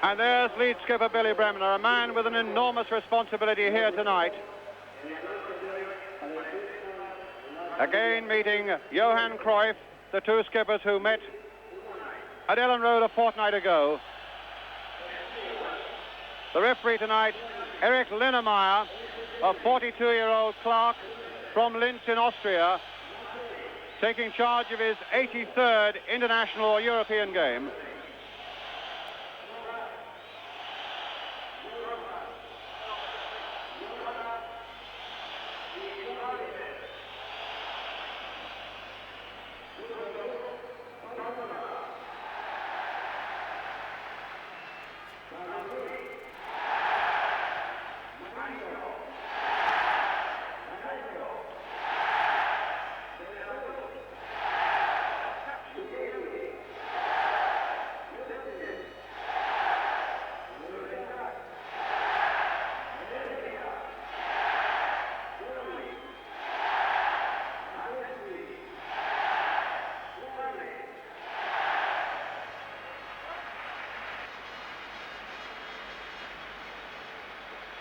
And there's lead skipper Billy Bremner, a man with an enormous responsibility here tonight. Again meeting Johan Cruyff, the two skippers who met at Ellen Road a fortnight ago. The referee tonight, Erich Linnemeyer, a 42-year-old clerk from Linz in Austria, taking charge of his 83rd international or European game.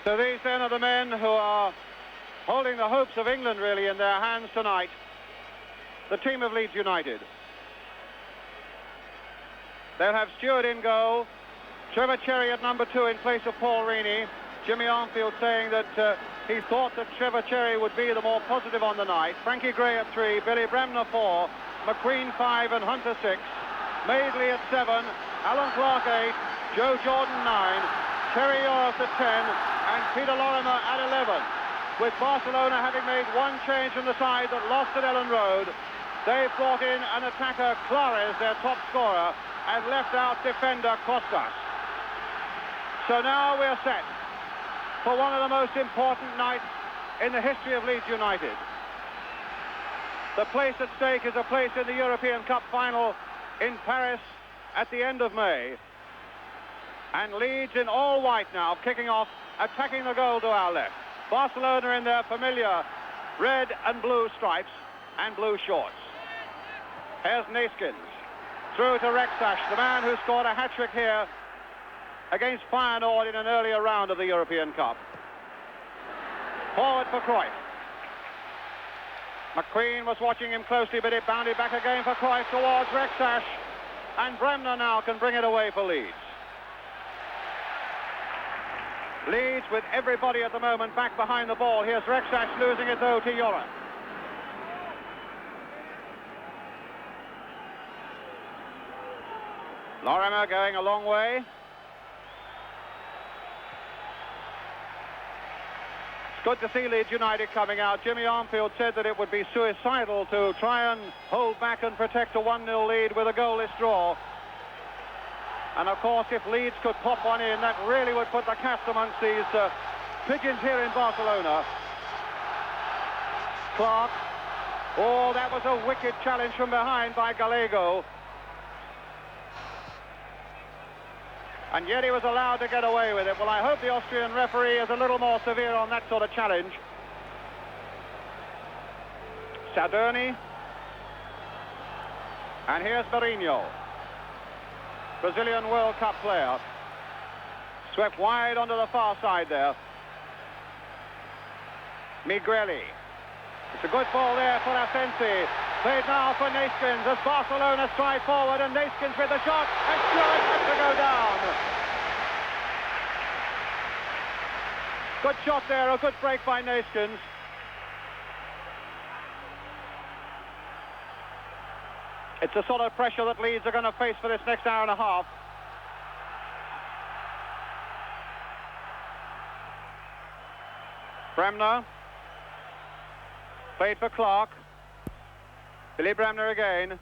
So these then are the men who are holding the hopes of England really in their hands tonight. The team of Leeds United. They'll have Stewart in goal, Trevor Cherry at number 2 in place of Paul Reaney. Jimmy Armfield saying that he thought that Trevor Cherry would be the more positive on the night. Frankie Gray at 3, Billy Bremner 4, McQueen 5 and Hunter 6, Madeley at 7, Alan Clark 8, Joe Jordan 9, Terry Yoris at 10 and Peter Lorimer at 11. With Barcelona having made one change from the side that lost at Ellen Road, they've brought in an attacker, Clares, their top scorer, and left out defender Costas. So now we're set for one of the most important nights in the history of Leeds United. The place at stake is a place in the European Cup final in Paris at the end of May. And Leeds in all white now, kicking off, attacking the goal to our left. Barcelona in their familiar red and blue stripes and blue shorts. Here's Neeskens, through to Rexach, the man who scored a hat-trick here against Feyenoord in an earlier round of the European Cup. Forward for Cruyff. McQueen was watching him closely, but it bounded back again for Cruyff towards Rexach, and Bremner now can bring it away for Leeds. Leeds with everybody at the moment back behind the ball. Here's Rexach losing it though to Yoran. Lorimer going a long way. It's good to see Leeds United coming out. Jimmy Armfield said that it would be suicidal to try and hold back and protect a 1-0 lead with a goalless draw. And of course, if Leeds could pop one in, that really would put the cast amongst these pigeons here in Barcelona. Clark. Oh, that was a wicked challenge from behind by Gallego. And yet he was allowed to get away with it. Well, I hope the Austrian referee is a little more severe on that sort of challenge. Sadurni. And here's Mourinho, Brazilian World Cup player. Swept wide onto the far side there. Migueli. It's a good ball there for Asensi. Played now for Neeskens as Barcelona stride forward, and Neeskens with the shot, and Stewart has to go down. Good shot there, a good break by Neeskens. It's the sort of pressure that Leeds are going to face for this next hour and a half. Bremner. Played for Clark. Billy Bremner again.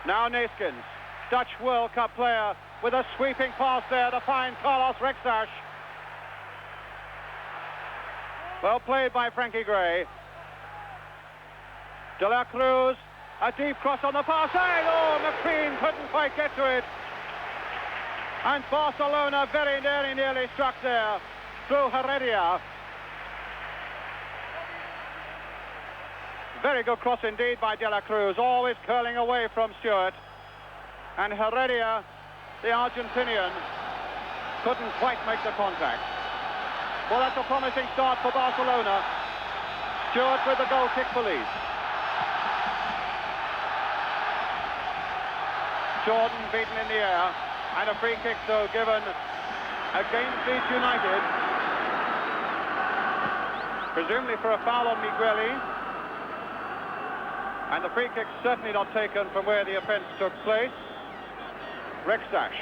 Now Neeskens, Dutch World Cup player, with a sweeping pass there to find Carlos Rexach. Well played by Frankie Gray. De la Cruz, a deep cross on the far side. Oh, McQueen couldn't quite get to it. And Barcelona very nearly struck there through Heredia. Very good cross indeed by De La Cruz, always curling away from Stewart. And Heredia the Argentinian couldn't quite make the contact. Well, that's a promising start for Barcelona. Stewart with the goal kick for Leeds. Jordan beaten in the air, and a free kick, though, given against Leeds United. Presumably for a foul on Migueli. And the free kick certainly not taken from where the offence took place. Rexach.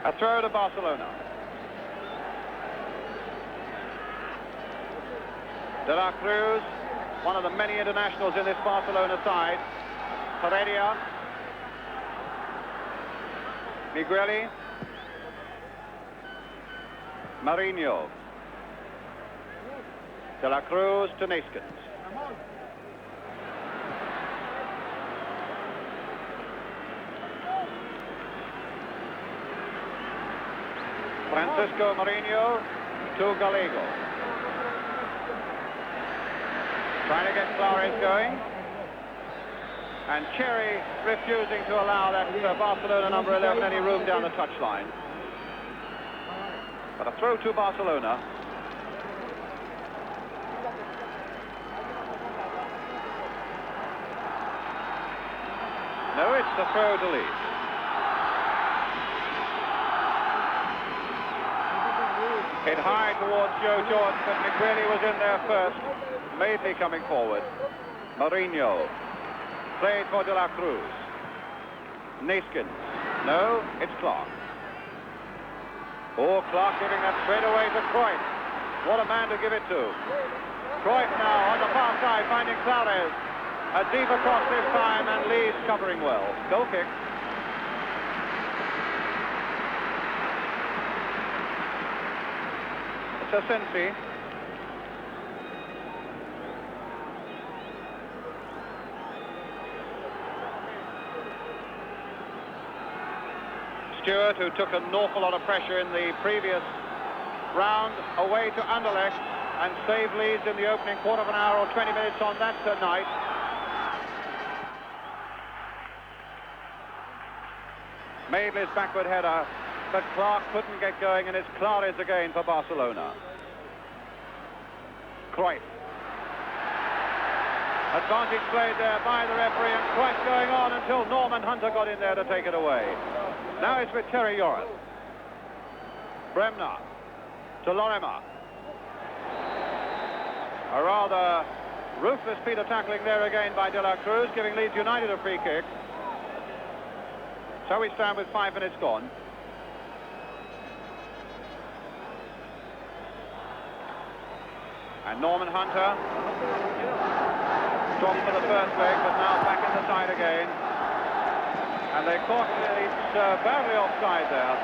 A throw to Barcelona. De la Cruz, one of the many internationals in this Barcelona side. Heredia. Migueli. Marinho. De la Cruz to Neeskens. Francisco Marinho to Gallego. Trying to get Flores going. And Cherry refusing to allow that Barcelona number 11 any room down the touchline. But a throw to Barcelona. No, it's a throw to Leeds. Hit high towards Joe Jordan, but Migueli was in there first. Madeley coming forward. Marinho. Played for De La Cruz. Neeskens. No, it's Clark. Oh, Clark giving that straight away to Cruyff. What a man to give it to. Cruyff now on the far side, finding Flores. A deep across this time, and Leeds covering well. Goal kick. It's a Sensi. Stewart, who took an awful lot of pressure in the previous round, away to Anderlecht and saved Leeds in the opening quarter of an hour or 20 minutes on that night. Madeley's backward header, but Clark couldn't get going, and it's Clares again for Barcelona. Cruyff. Advantage played there by the referee, and Cruyff going on until Norman Hunter got in there to take it away. Now it's with Terry Yorath. Bremner to Lorimer. A rather ruthless Peter tackling there again by De La Cruz, giving Leeds United a free kick. So we stand with 5 minutes gone. And Norman Hunter dropped for the first leg, but now back in the side again. And they caught Leeds badly offside there.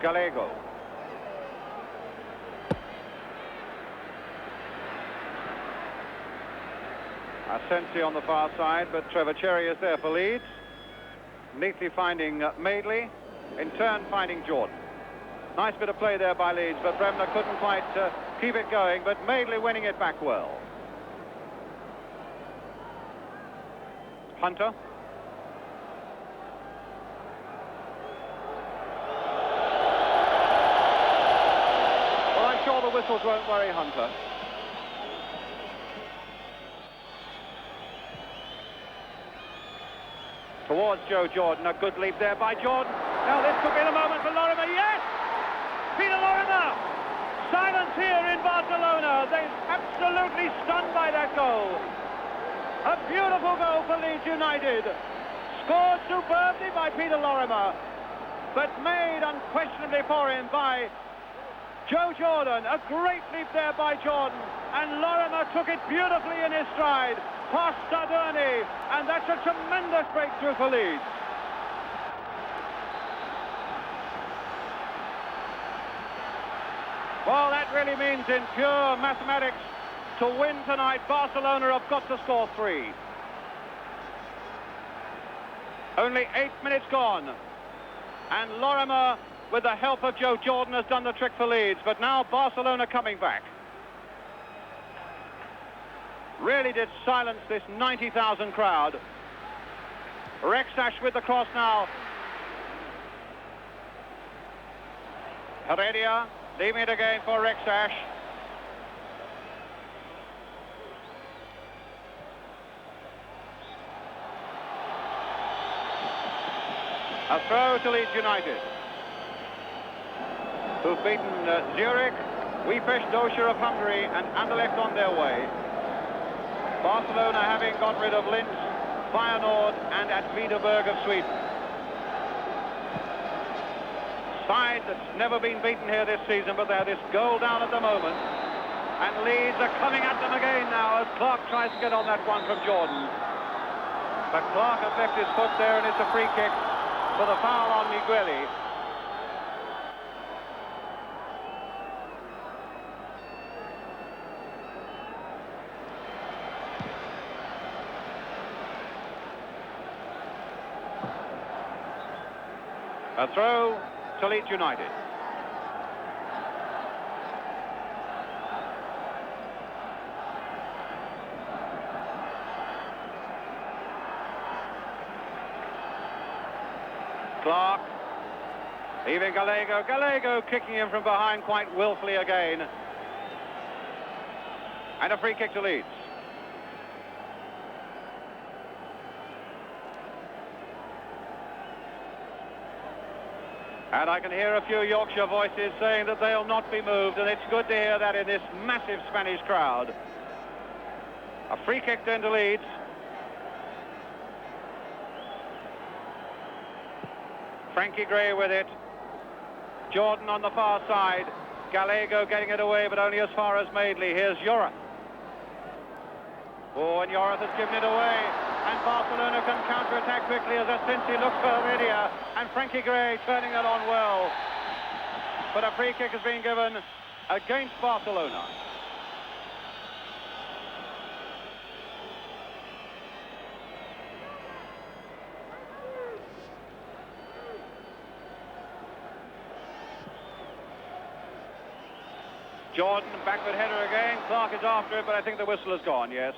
Gallego. Asensi on the far side, but Trevor Cherry is there for Leeds. Neatly finding Madeley, in turn finding Jordan. Nice bit of play there by Leeds, but Bremner couldn't quite keep it going, but Madeley winning it back well. Hunter. Well, I'm sure the whistles won't worry Hunter. Towards Joe Jordan, a good leap there by Jordan. Now this could be the moment for Lorimer. Yes! Peter Lorimer! Silence here in Barcelona. They're absolutely stunned by that goal. A beautiful goal for Leeds United. Scored superbly by Peter Lorimer, but made unquestionably for him by Joe Jordan. A great leap there by Jordan, and Lorimer took it beautifully in his stride past Sardoni, and that's a tremendous breakthrough for Leeds. Well, that really means in pure mathematics, to win tonight, Barcelona have got to score 3. Only 8 minutes gone. And Lorimer, with the help of Joe Jordan, has done the trick for Leeds. But now Barcelona coming back. Really did silence this 90,000 crowd. Rexach with the cross now. Heredia leaving it again for Rexach. A throw to Leeds United, who've beaten Zurich, Újpest Dózsa of Hungary and Anderlecht on their way. Barcelona having got rid of Linz, Feyenoord and Åtvidaberg of Sweden. Side that's never been beaten here this season, but they have this goal down at the moment. And Leeds are coming at them again now as Clark tries to get on that one from Jordan. But Clark has left his foot there and it's a free kick for the foul on Migueli. A throw to Leeds United. Clark leaving Gallego. Gallego kicking him from behind quite willfully again. And a free kick to Leeds. And I can hear a few Yorkshire voices saying that they'll not be moved, and it's good to hear that in this massive Spanish crowd. A free kick then to Leeds. Frankie Gray with it. Jordan on the far side. Gallego getting it away, but only as far as Madeley. Here's Yorath. Oh, and Yorath has given it away. And Barcelona can counter-attack quickly as Asensi looks for Heredia. And Frankie Gray turning that on well. But a free kick has been given against Barcelona. Jordan, backward header again. Clark is after it, but I think the whistle has gone, yes.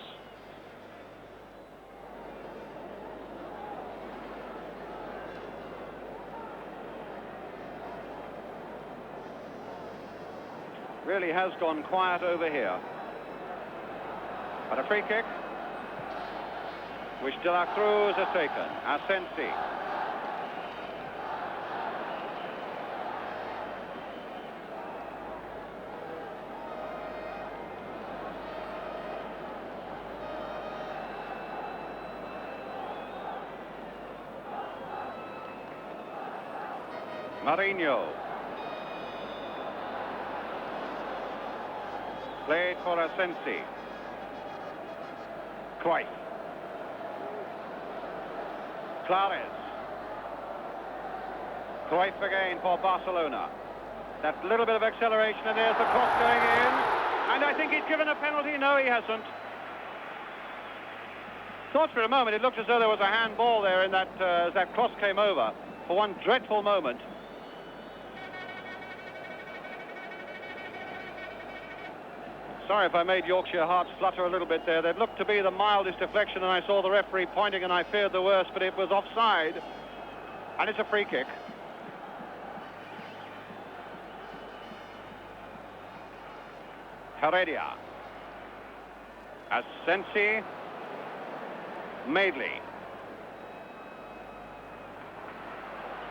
Really has gone quiet over here. But a free kick, which De La Cruz has taken. Asensi. Marinho. Played for Asensi. Cruyff. Clares. Cruyff again for Barcelona. That little bit of acceleration, and there's the cross going in. And I think he's given a penalty. No, he hasn't. Thought for a moment it looked as though there was a handball there in that as that cross came over for one dreadful moment. Sorry if I made Yorkshire hearts flutter a little bit there. There looked to be the mildest deflection, and I saw the referee pointing, and I feared the worst, but it was offside. And it's a free kick. Heredia. Asensi. Madeley.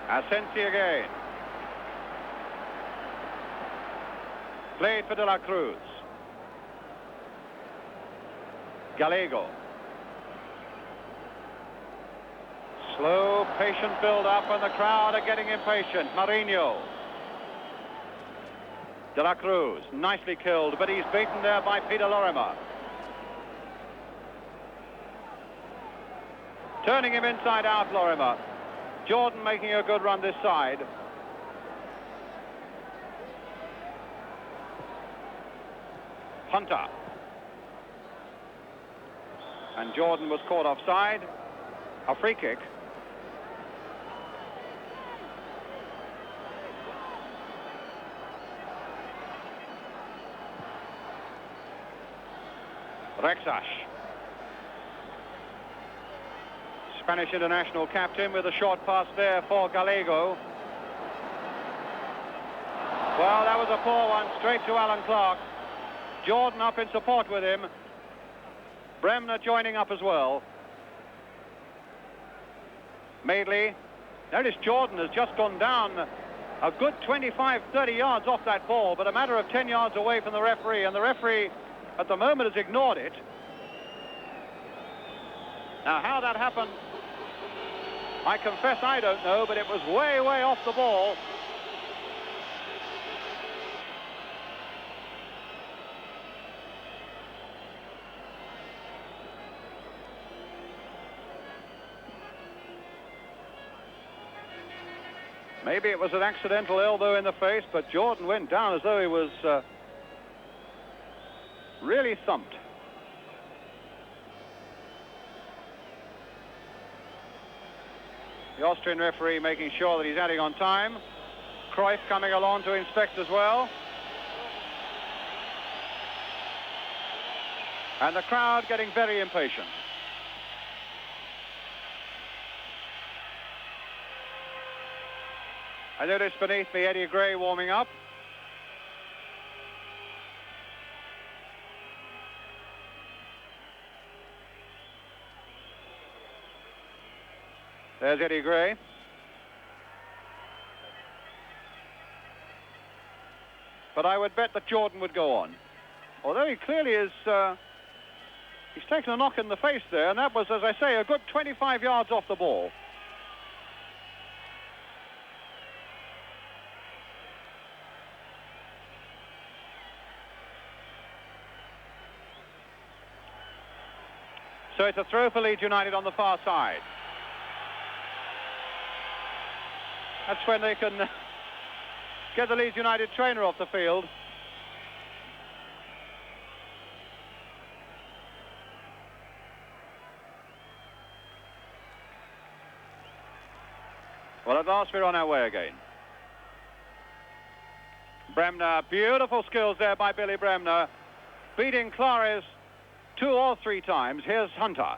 Asensi again. Played for De La Cruz. Gallego. Slow, patient build-up, and the crowd are getting impatient. Marinho. De La Cruz, nicely killed, but he's beaten there by Peter Lorimer. Turning him inside out, Lorimer. Jordan making a good run this side. Hunter. And Jordan was caught offside. A free kick. Rexach. Spanish international captain with a short pass there for Gallego. Well, that was a poor one, straight to Alan Clark. Jordan up in support with him. Bremner joining up as well. Madeley. Notice Jordan has just gone down a good 25-30 yards off that ball, but a matter of 10 yards away from the referee, and the referee at the moment has ignored it. Now, how that happened, I confess I don't know, but it was way, way off the ball. Maybe it was an accidental elbow in the face, but Jordan went down as though he was really thumped. The Austrian referee making sure that he's adding on time. Cruyff coming along to inspect as well. And the crowd getting very impatient. I notice beneath me Eddie Gray warming up. There's Eddie Gray. But I would bet that Jordan would go on. Although he clearly is... he's taken a knock in the face there, and that was, as I say, a good 25 yards off the ball. So it's a throw for Leeds United on the far side. That's when they can get the Leeds United trainer off the field. Well, at last we're on our way again. Bremner, beautiful skills there by Billy Bremner, beating Clares 2 or 3 times. Here's Hunter.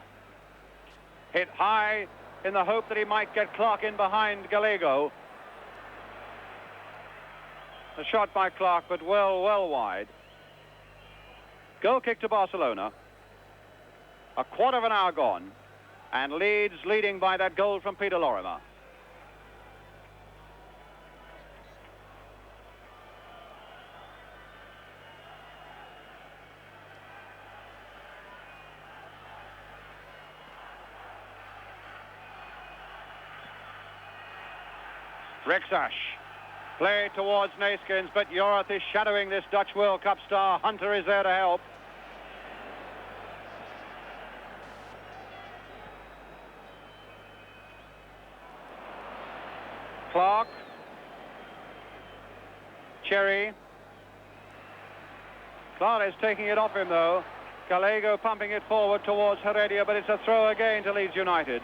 Hit high in the hope that he might get Clark in behind Gallego. A shot by Clark, but well wide. Goal kick to Barcelona. A quarter of an hour gone. And Leeds leading by that goal from Peter Lorimer. Rexach, play towards Naiskins, but Joreth is shadowing this Dutch World Cup star. Hunter is there to help. Clark. Cherry. Clark is taking it off him, though. Gallego pumping it forward towards Heredia, but it's a throw again to Leeds United.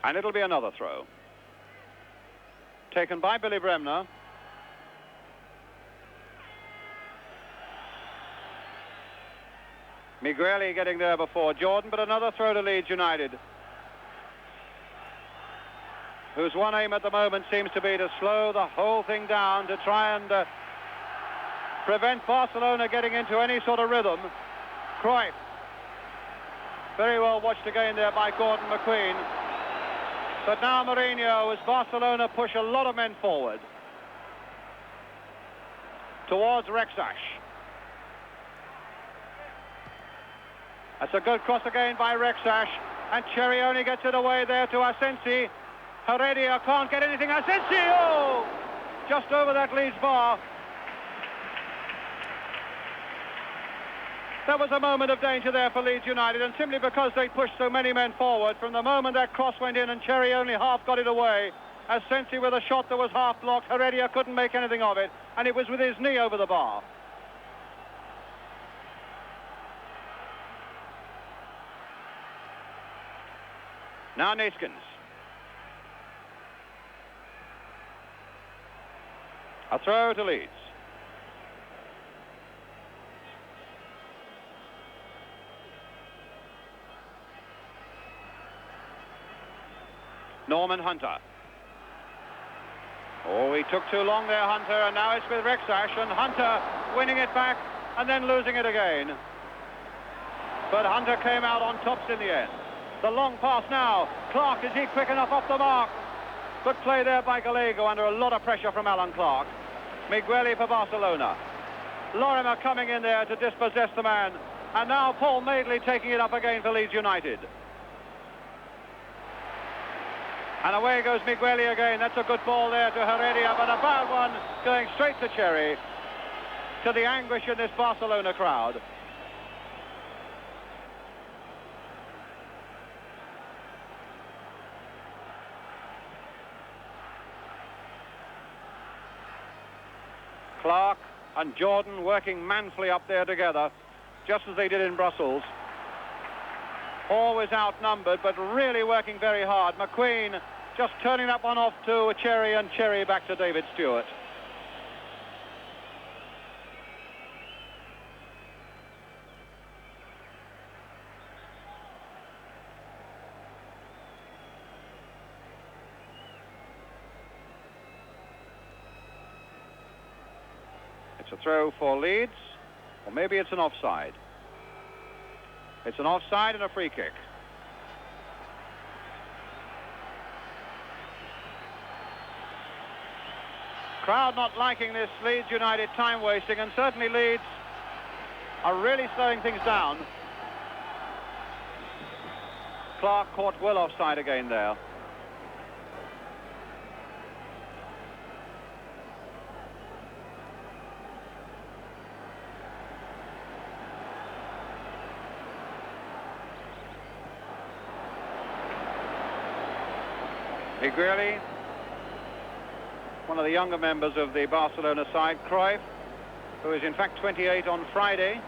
And it'll be another throw. Taken by Billy Bremner. Migueli getting there before Jordan, but another throw to Leeds United, whose one aim at the moment seems to be to slow the whole thing down, to try and prevent Barcelona getting into any sort of rhythm. Cruyff. Very well watched again there by Gordon McQueen. But now Mourinho, as Barcelona push a lot of men forward towards Rexach. That's a good cross again by Rexach, and Cherry only gets it away there to Asensi. Heredia can't get anything. Asensi, oh! Just over that Leeds bar. That was a moment of danger there for Leeds United, and simply because they pushed so many men forward, from the moment that cross went in and Cherry only half got it away, Asensi with a shot that was half blocked. Heredia couldn't make anything of it, and it was with his knee over the bar. Now Neeskens. A throw to Leeds. Norman Hunter. Oh, he took too long there, Hunter, and now it's with Rexash, and Hunter winning it back and then losing it again. But Hunter came out on tops in the end. The long pass now. Clark, is he quick enough off the mark? Good play there by Gallego under a lot of pressure from Alan Clark. Migueli for Barcelona. Lorimer coming in there to dispossess the man. And now Paul Madeley taking it up again for Leeds United. And away goes Migueli again. That's a good ball there to Heredia, but a bad one going straight to Cherry, to the anguish in this Barcelona crowd. Clark and Jordan working manfully up there together, just as they did in Brussels. Always outnumbered, but really working very hard. McQueen just turning that one off to Cherry, and Cherry back to David Stewart. It's a throw for Leeds, or maybe it's an offside. It's an offside and a free kick. Crowd not liking this Leeds United time wasting, and certainly Leeds are really slowing things down. Clark caught well offside again there. Migueli, one of the younger members of the Barcelona side. Cruyff, who is in fact 28 on Friday.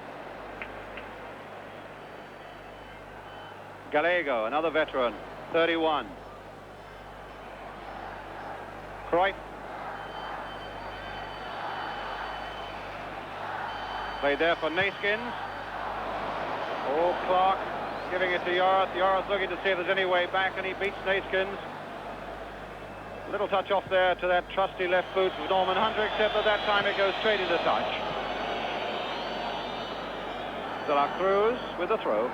Gallego, another veteran, 31. Cruyff. Played there for Neeskens. Oh, Clark giving it to Yorath. Yorath looking to see if there's any way back, and he beats Neeskens. Little touch off there to that trusty left boot of Norman Hunter, except that time it goes straight into touch. De La Cruz with the throw.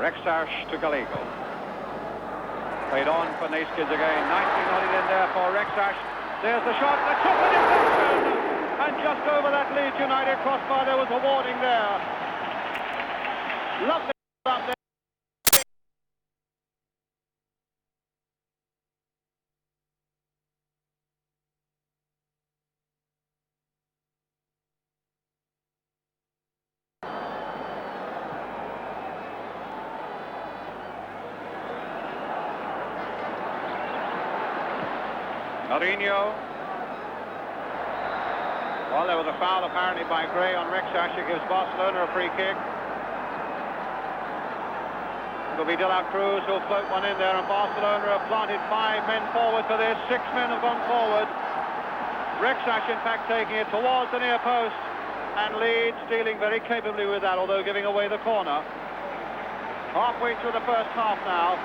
Rexash to Gallego. Played on for Neeskens again. Nicely nodded in there for Rexash. There's the shot. The top of deflection! And just over that Leeds United crossbar, there was a warning there. Lovely up there. Mourinho. Well, there was a foul apparently by Gray on Rexash. It gives Barcelona a free kick. It'll be De La Cruz who'll float one in there, and Barcelona have planted 5 men forward for this. 6 men have gone forward. Rexash, in fact, taking it towards the near post, and Leeds dealing very capably with that, although giving away the corner. Halfway through the first half now.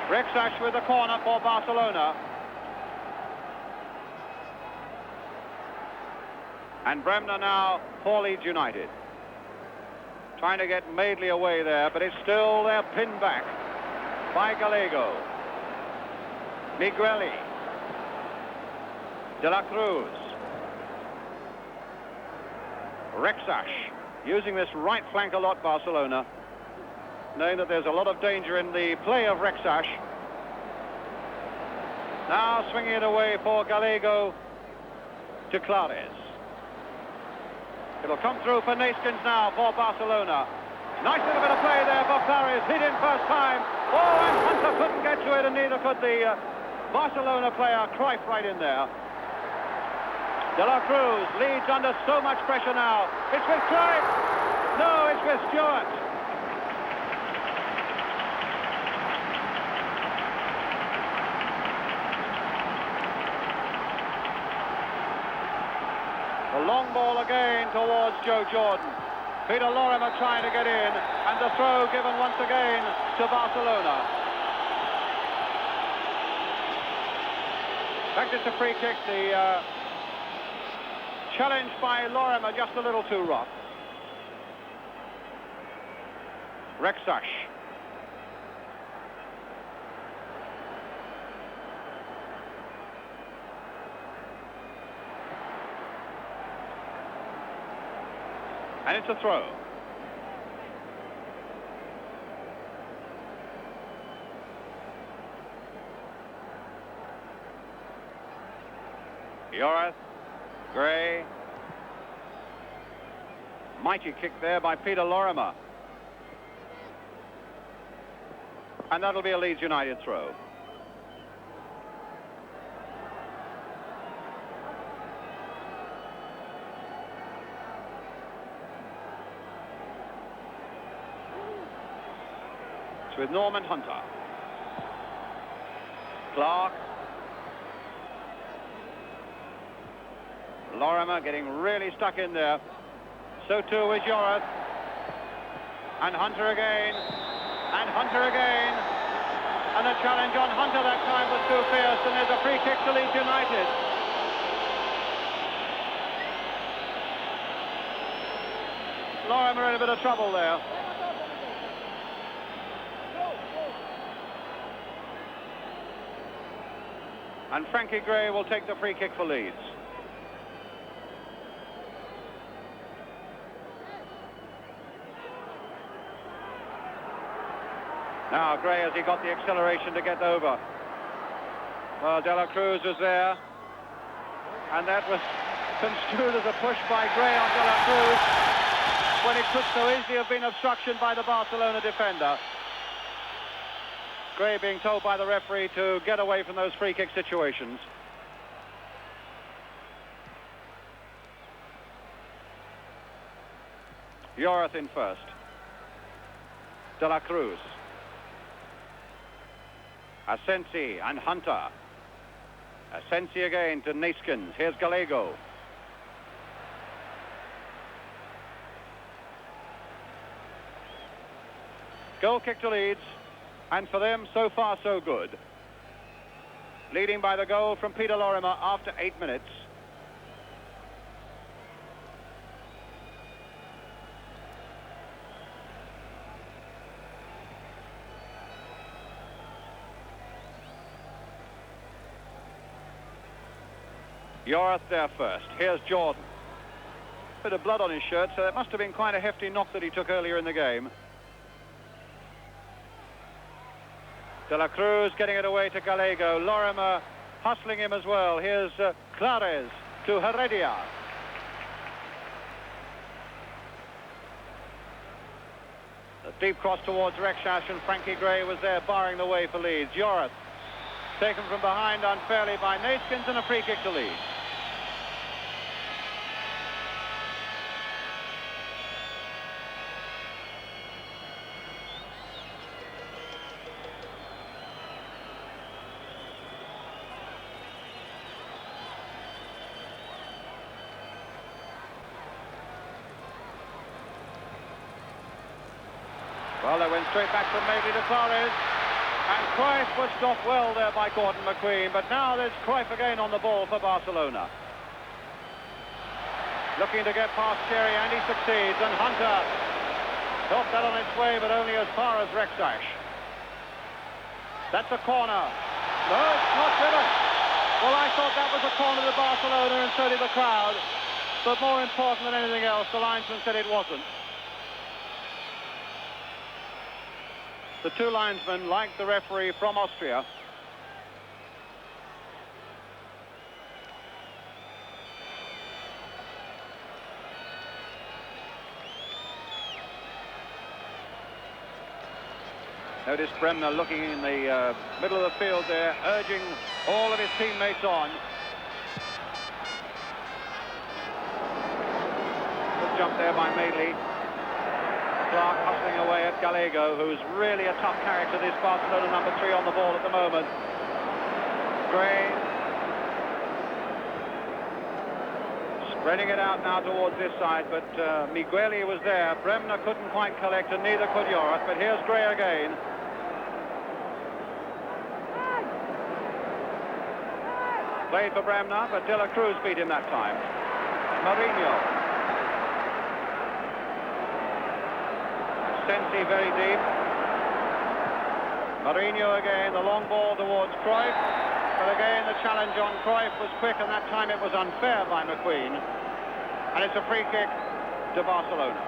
Rexash with the corner for Barcelona. And Bremner now for Leeds United. Trying to get Madeley away there, but it's still there, pinned back by Gallego. Migueli. De La Cruz. Rexash using this right flank a lot, Barcelona, knowing that there's a lot of danger in the play of Rexash. Now swinging it away for Gallego to Clares. It'll come through for Neeskens now for Barcelona. Nice little bit of play there for Clares. Hit in first time. Oh, and Hunter couldn't get to it, and neither could the Barcelona player. Cruyff right in there. De La Cruz leads under so much pressure now. It's with Cruyff. No, it's with Stewart. The long ball again towards Joe Jordan. Peter Lorimer trying to get in, and the throw given once again to Barcelona. In fact, it's a free kick. The challenge by Lorimer just a little too rough. Rexach. And it's a throw. Yorath, Gray. Mighty kick there by Peter Lorimer. And that'll be a Leeds United throw. It's with Norman Hunter. Clark. Lorimer getting really stuck in there. So too is Yorath. And Hunter again. And Hunter again. And the challenge on Hunter that time was too fierce, and there's a free kick to Leeds United. Lorimer in a bit of trouble there. And Frankie Gray will take the free kick for Leeds. Now Gray, as he got the acceleration to get over. Well, De La Cruz was there. And that was construed as a push by Gray on De La Cruz, when it could so easily have been obstruction by the Barcelona defender. Gray being told by the referee to get away from those free kick situations. Yorath in first. De La Cruz. Asensi and Hunter. Asensi again to Neeskens. Here's Gallego. Goal kick to Leeds. And for them, so far, so good. Leading by the goal from Peter Lorimer after 8 minutes. Yorath there first. Here's Jordan. Bit of blood on his shirt, so it must have been quite a hefty knock that he took earlier in the game. De La Cruz getting it away to Gallego. Lorimer hustling him as well. Here's Clares to Heredia. A deep cross towards Rexach, and Frankie Gray was there barring the way for Leeds. Yorath taken from behind unfairly by Neeskens, and a free kick to Leeds. Well, they went straight back from Magley to Clares. And Cruyff was stopped well there by Gordon McQueen. But now there's Cruyff again on the ball for Barcelona. Looking to get past Cherry, and he succeeds. And Hunter helped that on its way, but only as far as Rexach. That's a corner. No, it's not given. Well, I thought that was a corner to Barcelona, and so did the crowd. But more important than anything else, the linesman said it wasn't. The two linesmen, like the referee from Austria, Notice Bremner looking in the middle of the field there, urging all of his teammates on. Good jump there by Madeley. Clark hustling away at Gallego, who's really a tough character, this Barcelona number 3 on the ball at the moment. Gray spreading it out now towards this side, but Migueli was there. Bremner couldn't quite collect, and neither could Yorath, but here's Gray again. Played for Bremner, but De La Cruz beat him that time. Mourinho. Sensi very deep. Mourinho again, the long ball towards Cruyff. But again, the challenge on Cruyff was quick, and that time it was unfair by McQueen. And it's a free kick to Barcelona.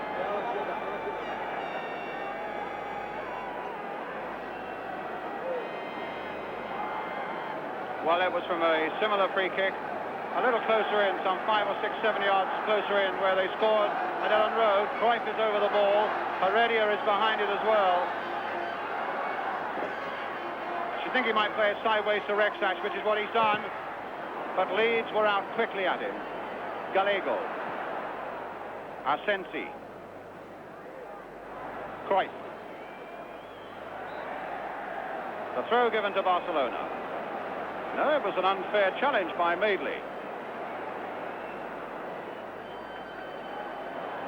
Well, it was from a similar free kick, a little closer in, some 5 or 6, 7 yards closer in, where they scored at Ellen Road. Cruyff is over the ball. Heredia is behind it as well. You think he might play it sideways to Rexach, which is what he's done. But Leeds were out quickly at him. Gallego. Asensi. Cruyff. The throw given to Barcelona. No, it was an unfair challenge by Madeley.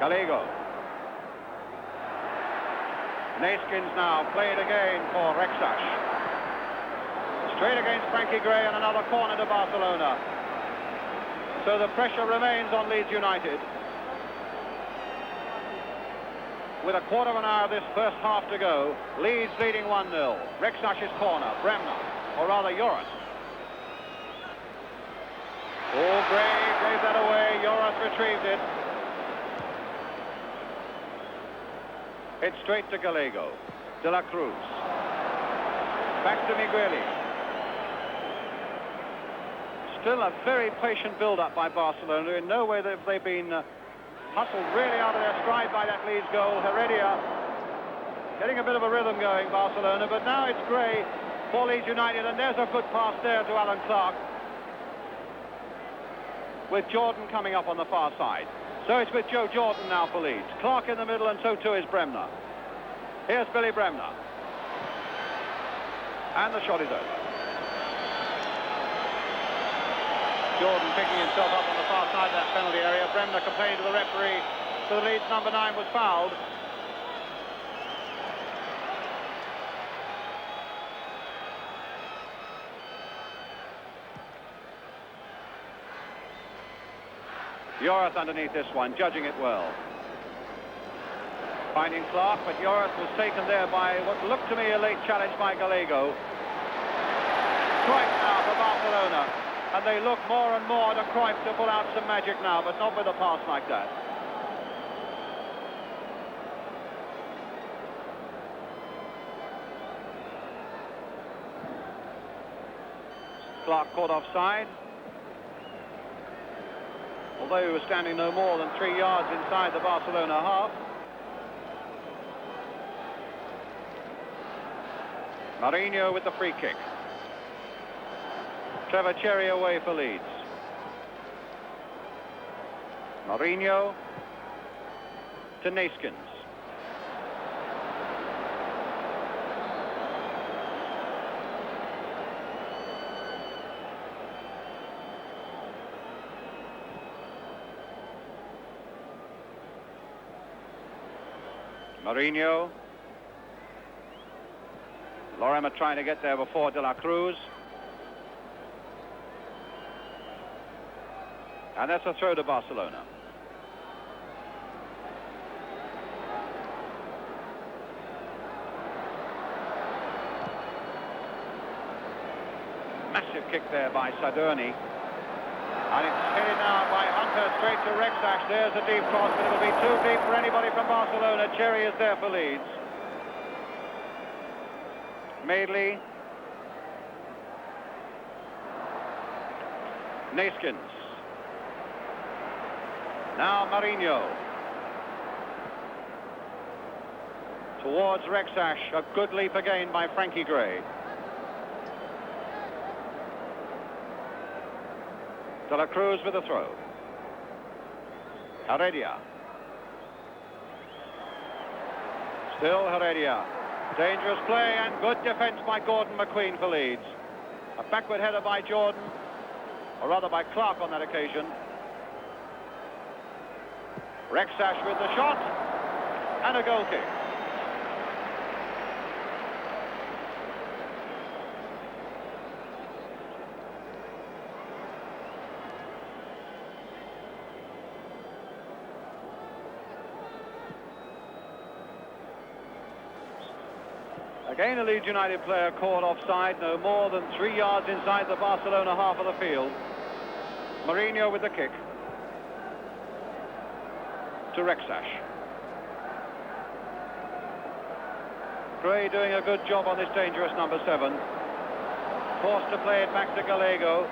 Gallego. Naiskins now played again for Rexach. Straight against Frankie Gray, and another corner to Barcelona. So the pressure remains on Leeds United. With a quarter of an hour of this first half to go, Leeds leading 1-0. Rexach's corner, Bremner, or rather Yorath. Oh, Gray gave that away. Yorath retrieved it. It's straight to Gallego. De La Cruz. Back to Migueli. Still a very patient build-up by Barcelona. In no way have they been hustled really out of their stride by that Leeds goal. Heredia getting a bit of a rhythm going, Barcelona, but now it's Gray for Leeds United, and there's a good pass there to Alan Clark, with Jordan coming up on the far side. So it's with Joe Jordan now for Leeds. Clark in the middle, and so too is Bremner. Here's Billy Bremner. And the shot is over. Jordan picking himself up on the far side of that penalty area. Bremner complaining to the referee, so the Leeds number 9 was fouled. Yorath underneath this one, judging it well. Finding Clark, but Yorath was taken there by what looked to me a late challenge by Gallego. Cruyff now for Barcelona, and they look more and more to Cruyff to pull out some magic now, but not with a pass like that. Clark caught offside. Although he was standing no more than 3 yards inside the Barcelona half. Mourinho with the free kick. Trevor Cherry away for Leeds. Mourinho to Naiskins. Mourinho. Lorimer trying to get there before De La Cruz. And that's a throw to Barcelona. Massive kick there by Sadurni. And it's headed now by Hunter straight to Rexach. There's a deep cross, but it'll be too deep for anybody from Barcelona. Cherry is there for Leeds. Madeley. Naiskins. Now Mourinho. towards Rexash. A good leap again by Frankie Gray. De la Cruz with a throw. Heredia. Still Heredia. Dangerous play and good defence by Gordon McQueen for Leeds. A backward header by Jordan, or rather by Clark on that occasion. Rexash with the shot, and a goal kick. Again, a Leeds United player caught offside, no more than 3 yards inside the Barcelona half of the field. Mourinho with the kick. To Rexash. Gray doing a good job on this dangerous number 7. Forced to play it back to Gallego.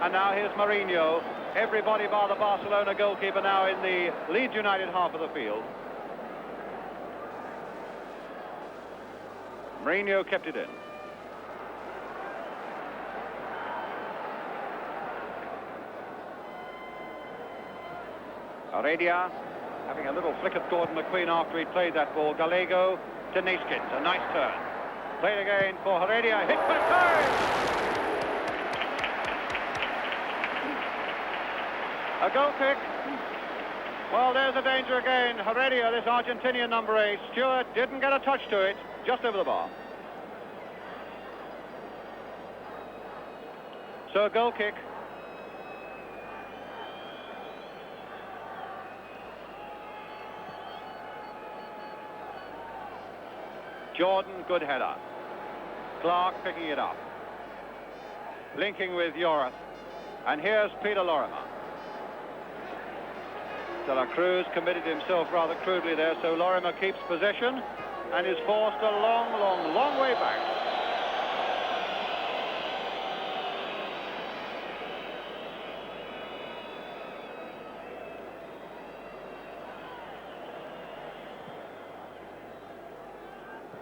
And now here's Mourinho. Everybody bar the Barcelona goalkeeper now in the Leeds United half of the field. Mourinho kept it in. Heredia having a little flick at Gordon McQueen after he played that ball. Gallego to Neeskins, a nice turn. Played again for Heredia, hit back time! A goal kick. Well, there's the danger again. Heredia, this Argentinian number 8. Stewart didn't get a touch to it, just over the bar. So a goal kick. Jordan, good header. Clark picking it up. Linking with Yorath. And here's Peter Lorimer. De la Cruz committed himself rather crudely there, so Lorimer keeps possession and is forced a long way back.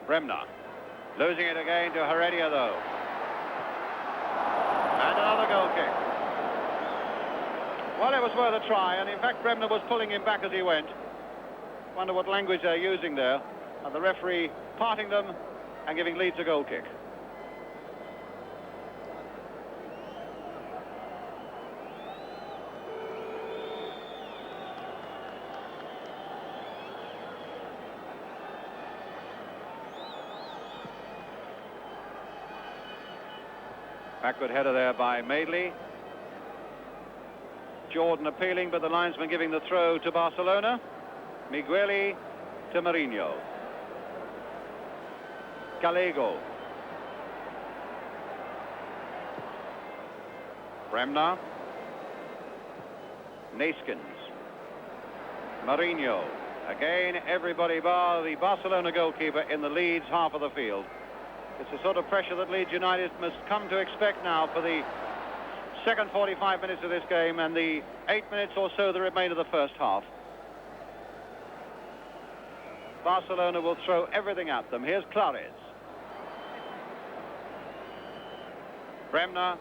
Bremner, losing it again to Heredia though. And another goal kick. Well, it was worth a try, and in fact Bremner was pulling him back as he went. Wonder what language they're using there. And the referee parting them and giving Leeds a goal kick. Backward header there by Madeley. Jordan appealing, but the linesman giving the throw to Barcelona. Migueli to Mourinho. Gallego. Bremner. Neeskins. Mourinho. Again, everybody bar the Barcelona goalkeeper in the Leeds half of the field. It's the sort of pressure that Leeds United must come to expect now for the second 45 minutes of this game and the 8 minutes or so that remain of the first half. Barcelona will throw everything at them. Here's Clares. Bremner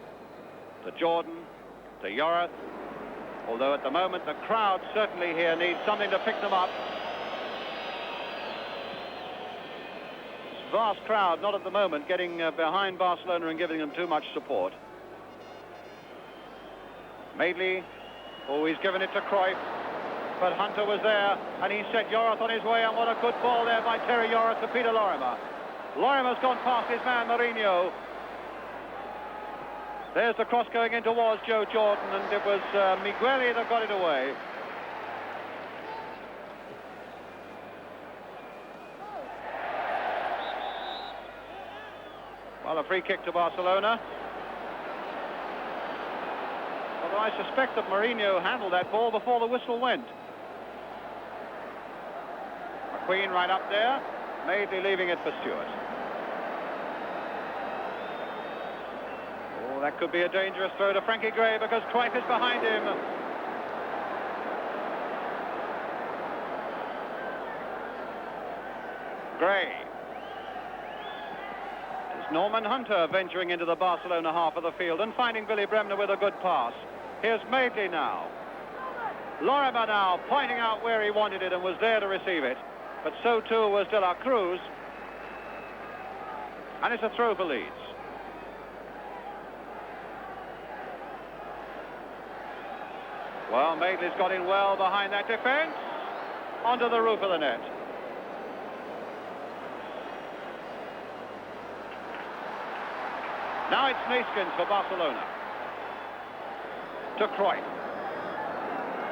to Jordan, to Yorath. Although at the moment the crowd certainly here needs something to pick them up. Vast crowd, not at the moment, getting behind Barcelona and giving them too much support. Madeley, oh, he's given it to Cruyff, but Hunter was there, and he set Yorath on his way, and what a good ball there by Terry Yorath to Peter Lorimer. Lorimer's gone past his man, Mourinho. There's the cross going in towards Joe Jordan, and it was Migueli that got it away. Well, a free kick to Barcelona. Although I suspect that Mourinho handled that ball before the whistle went. McQueen right up there. Madeley leaving it for Stewart. Oh, that could be a dangerous throw to Frankie Gray because Cruyff is behind him. Gray. Norman Hunter venturing into the Barcelona half of the field and finding Billy Bremner with a good pass. Here's Madeley now. Lorimer now pointing out where he wanted it and was there to receive it. But so too was De La Cruz. And it's a throw for Leeds. Well, Madeley's got in well behind that defence. Onto the roof of the net. Now it's Neeskens for Barcelona. To Cruyff.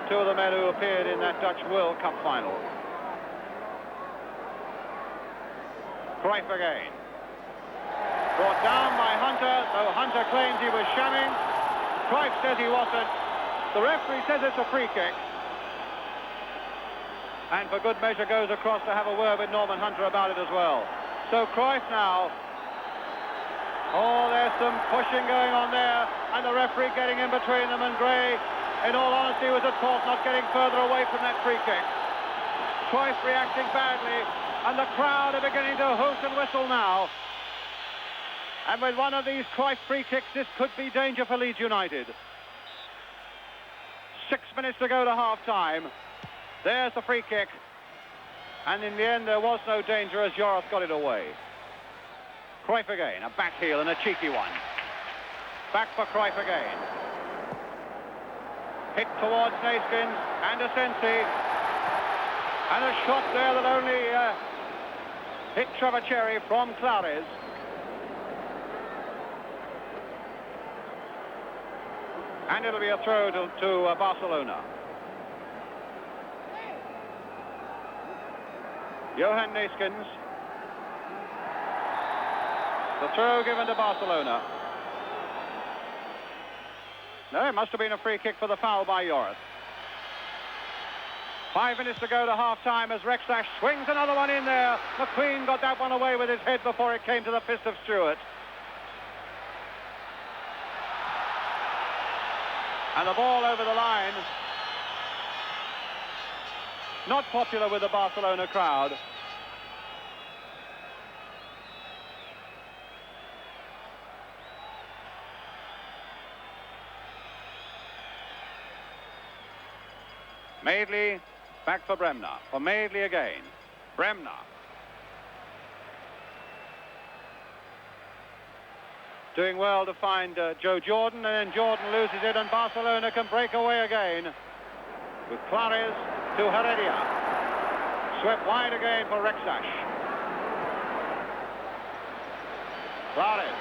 Two of the men who appeared in that Dutch World Cup final. Cruyff again. Brought down by Hunter, though Hunter claims he was shamming. Cruyff says he wasn't. The referee says it's a free kick. And for good measure goes across to have a word with Norman Hunter about it as well. So Cruyff now. Oh, there's some pushing going on there, and the referee getting in between them, and Gray, in all honesty, was at fault not getting further away from that free kick. Cruyff reacting badly, and the crowd are beginning to hoot and whistle now. And with one of these Cruyff free kicks, this could be danger for Leeds United. 6 minutes to go to half-time. There's the free kick, and in the end there was no danger as Jorrith got it away. Cruyff again, a back heel and a cheeky one. Back for Cruyff again. Hit towards Neeskens and Asensi. And a shot there that only hit Trevor Cherry from Clares. And it'll be a throw to Barcelona. Johan Neeskens. The throw given to Barcelona. No, it must have been a free kick for the foul by Jorrith. 5 minutes to go to half-time as Rexash swings another one in there. McQueen got that one away with his head before it came to the fist of Stewart. And the ball over the line. Not popular with the Barcelona crowd. Madeley back for Bremner. For Madeley again. Bremner. Doing well to find Joe Jordan, and then Jordan loses it, and Barcelona can break away again. With Clares to Heredia. Swept wide again for Rexash. Clares.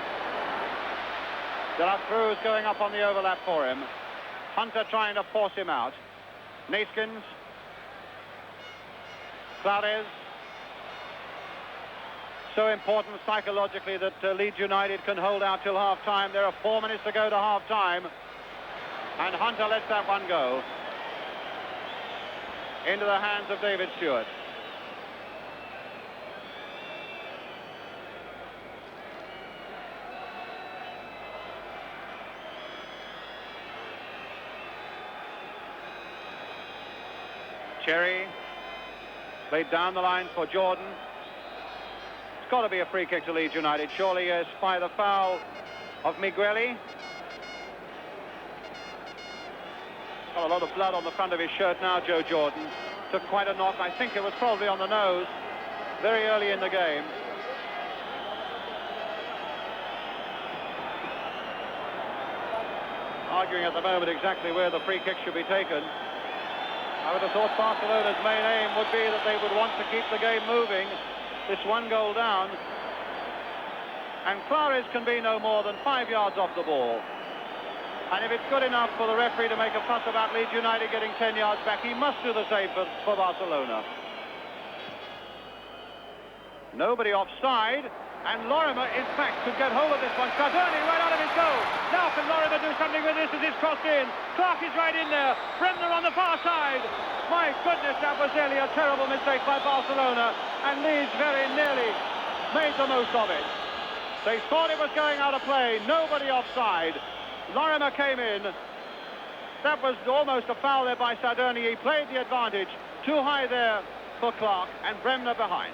De La Cruz going up on the overlap for him. Hunter trying to force him out. Neeskens. Clares. So important psychologically that Leeds United can hold out till half-time. There are 4 minutes to go to half-time. And Hunter lets that one go. Into the hands of David Stewart. Cherry played down the line for Jordan. It's got to be a free kick to Leeds United, surely, yes, by the foul of Migueli. Got a lot of blood on the front of his shirt now, Joe Jordan. Took quite a knock. I think it was probably on the nose very early in the game. Arguing at the moment exactly where the free kick should be taken. I would have thought Barcelona's main aim would be that they would want to keep the game moving. This one goal down. And Clares can be no more than 5 yards off the ball. And if it's good enough for the referee to make a fuss about Leeds United getting 10 yards back, he must do the same for Barcelona. Nobody offside. And Lorimer, in fact, could get hold of this one. Sardoni right out of his goal. Now can Lorimer do something with this as it's crossed in? Clark is right in there. Bremner on the far side. My goodness, that was nearly a terrible mistake by Barcelona. And Leeds very nearly made the most of it. They thought it was going out of play. Nobody offside. Lorimer came in. That was almost a foul there by Sardoni. He played the advantage. Too high there for Clark, and Bremner behind.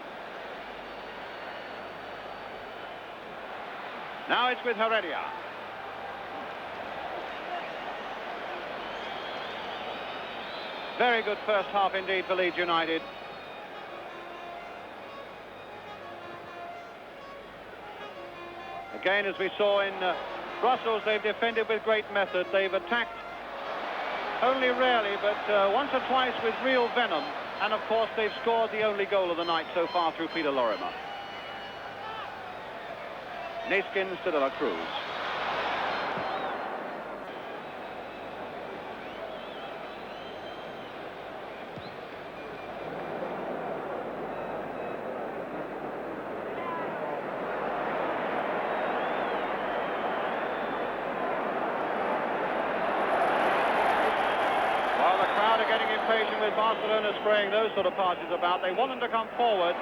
Now it's with Heredia. Very good first half indeed for Leeds United. Again, as we saw in Brussels, they've defended with great method. They've attacked only rarely, but once or twice with real venom. And of course, they've scored the only goal of the night so far through Peter Lorimer. Neeskens to De La Cruz. Well, the crowd are getting impatient with Barcelona spraying those sort of passes about. They want them to come forward.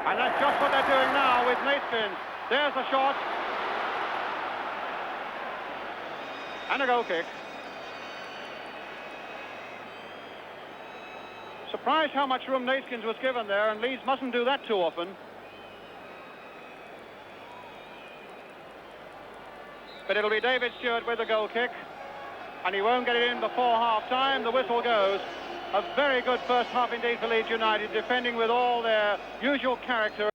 And that's just what they're doing now with Neeskens. There's a shot. And a goal kick. Surprised how much room Neeskens was given there, and Leeds mustn't do that too often. But it'll be David Stewart with the goal kick, and he won't get it in before half-time. The whistle goes. A very good first half indeed for Leeds United, defending with all their usual character.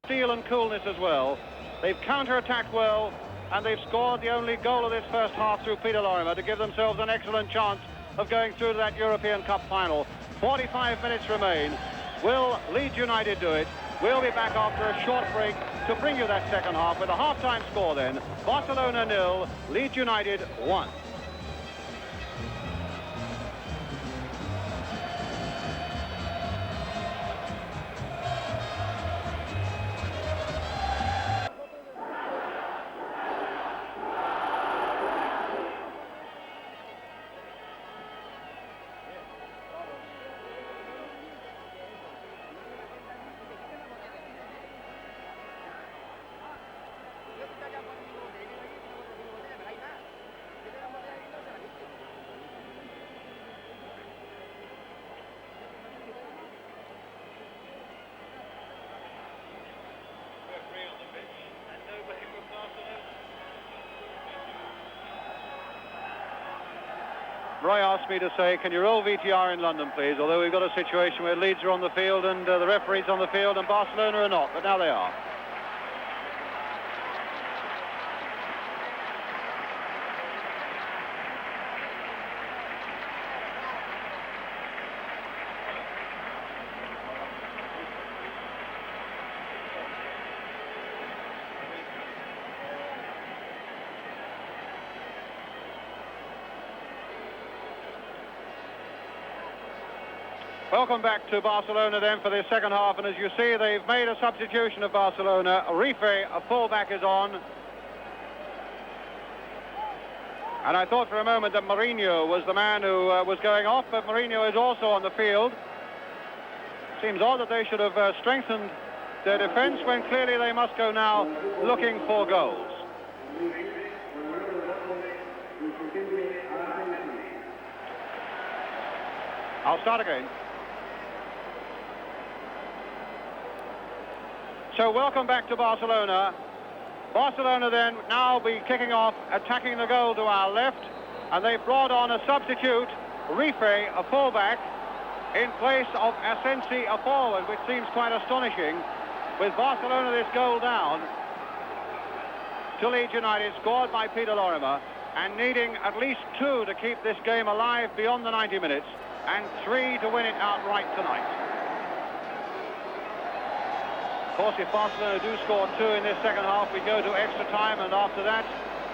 Steel and coolness as well. They've counter-attacked well, and they've scored the only goal of this first half through Peter Lorimer to give themselves an excellent chance of going through to that European Cup final. 45 minutes remain. Will Leeds United do it? We'll be back after a short break to bring you that second half with a half-time score then. Barcelona 0, Leeds United 1. Roy asked me to say, can you roll VTR in London, please? Although we've got a situation where Leeds are on the field and the referee's on the field and Barcelona are not, but now they are. Welcome back to Barcelona then for this second half, and as you see, they've made a substitution of Barcelona. Rife, a fullback, is on. And I thought for a moment that Mourinho was the man who was going off, but Mourinho is also on the field. Seems odd that they should have strengthened their defence when clearly they must go now looking for goals. I'll start again. So welcome back to Barcelona. Barcelona then now be kicking off, attacking the goal to our left, and they've brought on a substitute, Rife, a fullback, in place of Asensi, a forward, which seems quite astonishing. With Barcelona this goal down to Leeds United, scored by Peter Lorimer, and needing at least 2 to keep this game alive beyond the 90 minutes, and 3 to win it outright tonight. Of course, if Barcelona do score 2 in this second half, we go to extra time, and after that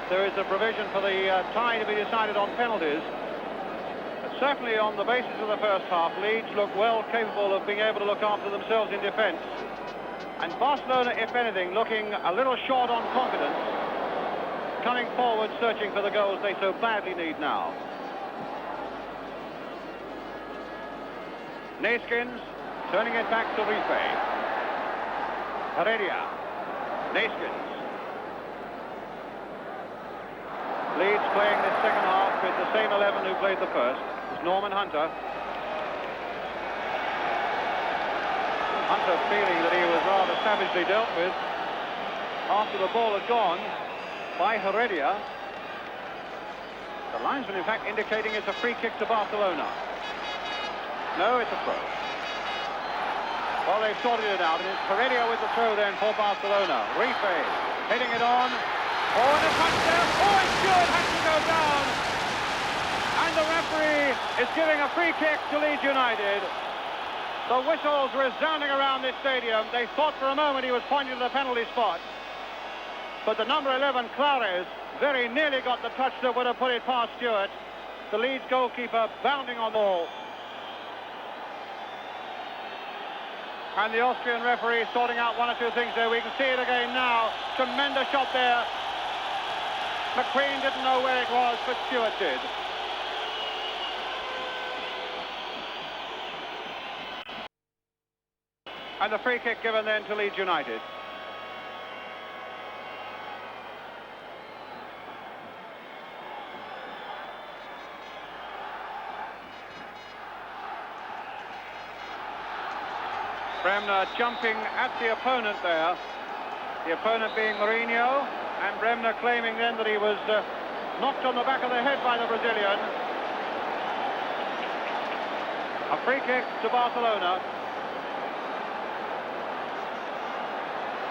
there is a provision for the tie to be decided on penalties. But certainly on the basis of the first half, Leeds look well capable of being able to look after themselves in defence. And Barcelona, if anything, looking a little short on confidence, coming forward searching for the goals they so badly need now. Neeskens turning it back to Rife. Heredia. Neeskens. Leeds playing this second half with the same 11 who played the first. It's Norman Hunter. Hunter feeling that he was rather savagely dealt with. after the ball had gone by Heredia. The linesman, in fact, indicating it's a free kick to Barcelona. No, it's a throw. Well, they've sorted it out, and it's Heredia with the throw then for Barcelona. Rife hitting it on. Oh, and a touch there. Oh, and Stewart has to go down. And the referee is giving a free kick to Leeds United. The whistles resounding around this stadium. They thought for a moment he was pointing to the penalty spot. But the number 11, Clares, very nearly got the touch that would have put it past Stewart. The Leeds goalkeeper bounding on the ball. And the Austrian referee sorting out one or two things there. We can see it again now. Tremendous shot there. McQueen didn't know where it was, but Stewart did. And the free kick given then to Leeds United. Bremner jumping at the opponent there. The opponent being Mourinho, and Bremner claiming then that he was knocked on the back of the head by the Brazilian. A free kick to Barcelona.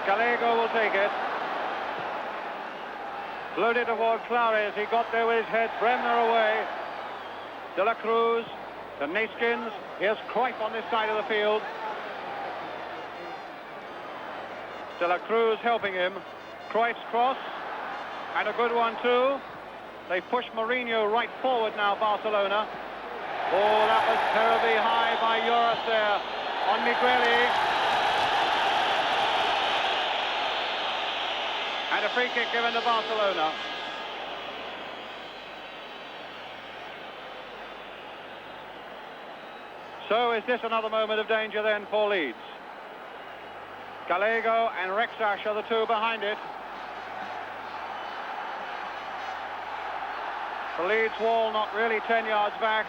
Gallego will take it. Floated toward Clares. He got there with his head. Bremner away. De la Cruz to Neeskens. Here's Cruyff on this side of the field. De la Cruz helping him. Cruyff's cross. And a good one too. They push Mourinho right forward now, Barcelona. Oh, that was terribly high by Lloris there on Migueli. And a free kick given to Barcelona. So is this another moment of danger then for Leeds? Gallego and Rexach are the two behind it. The Leeds wall not really 10 yards back.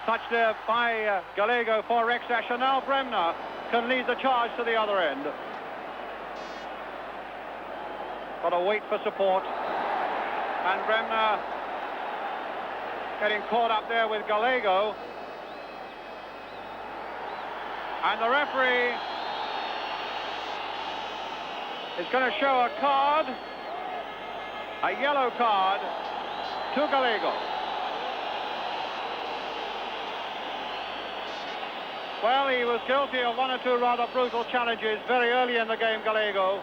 Touch there by Gallego for Rexach, and now Bremner can lead the charge to the other end. Got to wait for support. And Bremner getting caught up there with Gallego. And the referee is going to show a card, a yellow card, to Gallego. Well, he was guilty of one or two rather brutal challenges very early in the game, Gallego.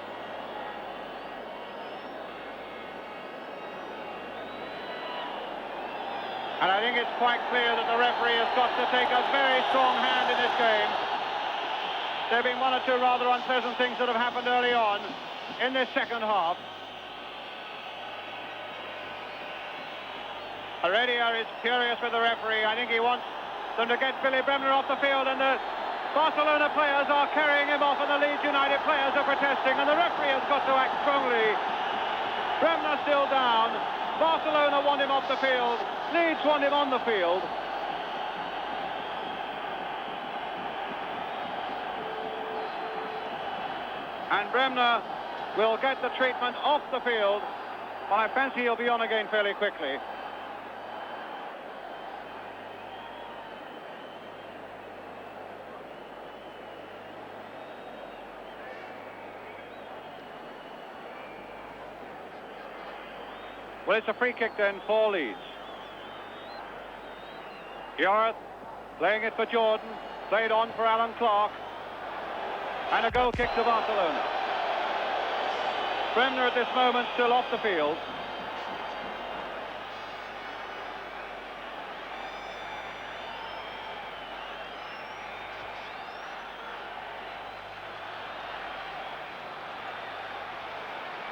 And I think it's quite clear that the referee has got to take a very strong hand in this game. There have been one or two rather unpleasant things that have happened early on in this second half. Heredia is furious with the referee. I think he wants them to get Billy Bremner off the field, and the Barcelona players are carrying him off, and the Leeds United players are protesting, and the referee has got to act strongly. Bremner still down. Barcelona want him off the field. Leeds want him on the field. And Bremner will get the treatment off the field, but I fancy he'll be on again fairly quickly. Well, it's a free kick then for Leeds. Lloris playing it for Jordan, played on for Alan Clark. And a goal kick to Barcelona. Bremner at this moment still off the field.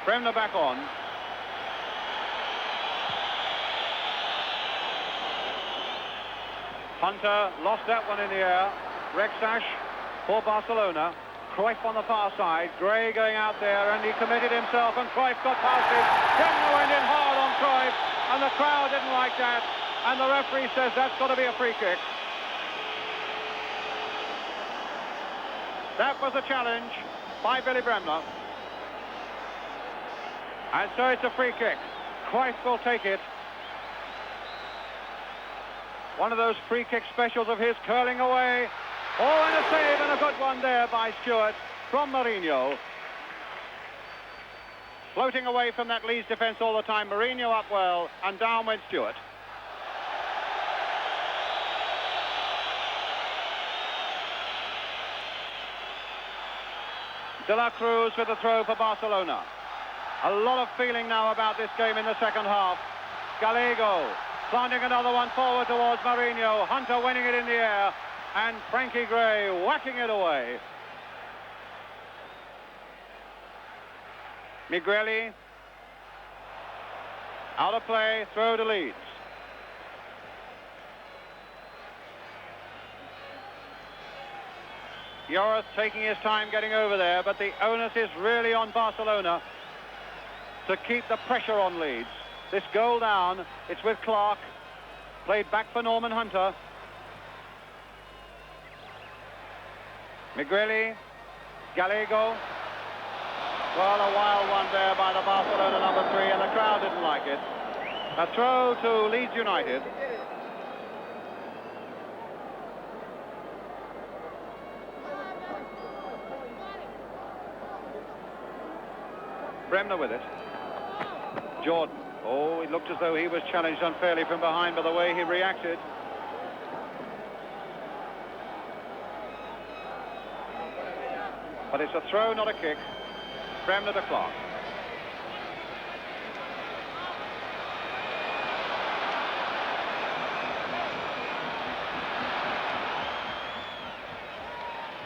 Bremner back on. Hunter lost that one in the air. Rexach for Barcelona. Cruyff on the far side. Gray going out there, and he committed himself, and Cruyff got past it. Bremner went in hard on Cruyff, and the crowd didn't like that, and the referee says that's got to be a free kick. That was a challenge by Billy Bremner. And so it's a free kick. Christ will take it. One of those free kick specials of his, curling away. Oh, and a save, and a good one there by Stewart from Mourinho. Floating away from that Leeds defence all the time. Mourinho up well, and down went Stewart. De La Cruz with the throw for Barcelona. A lot of feeling now about this game in the second half. Gallego planting another one forward towards Mourinho. Hunter winning it in the air, and Frankie Gray whacking it away. Migueli out of play, throw to Leeds. Yorath taking his time getting over there, but the onus is really on Barcelona to keep the pressure on Leeds. This goal down, it's with Clark, played back for Norman Hunter. Migueli, Gallego. Well, a wild one there by the Barcelona number 3, and the crowd didn't like it. A throw to Leeds United. Bremner with it. Jordan. Oh, it looked as though he was challenged unfairly from behind by the way he reacted. But it's a throw, not a kick. Bremner to Clark.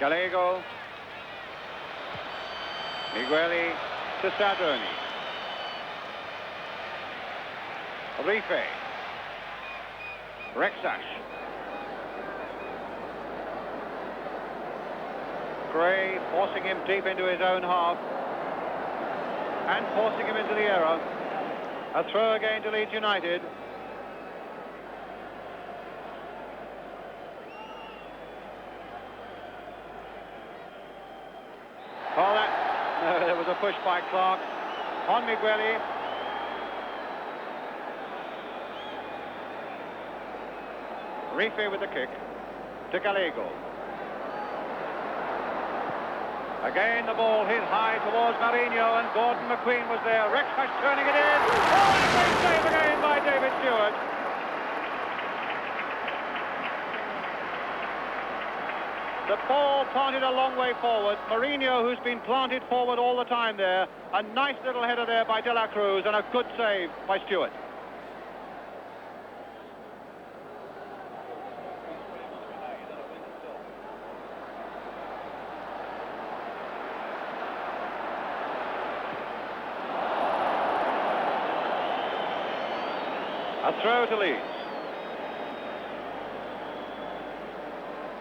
Gallego. Migueli to Sardoni. Rife. Rexach. Gray forcing him deep into his own half and forcing him into the error. A throw again to Leeds United. Oh, there was a push by Clark on Migueli. Rife with the kick to Gallego. Again, the ball hit high towards Mourinho, and Gordon McQueen was there. Rexach turning it in. Oh, and a great save again by David Stewart. The ball planted a long way forward. Mourinho, who's been planted forward all the time there. A nice little header there by De La Cruz, and a good save by Stewart. A throw to Leeds.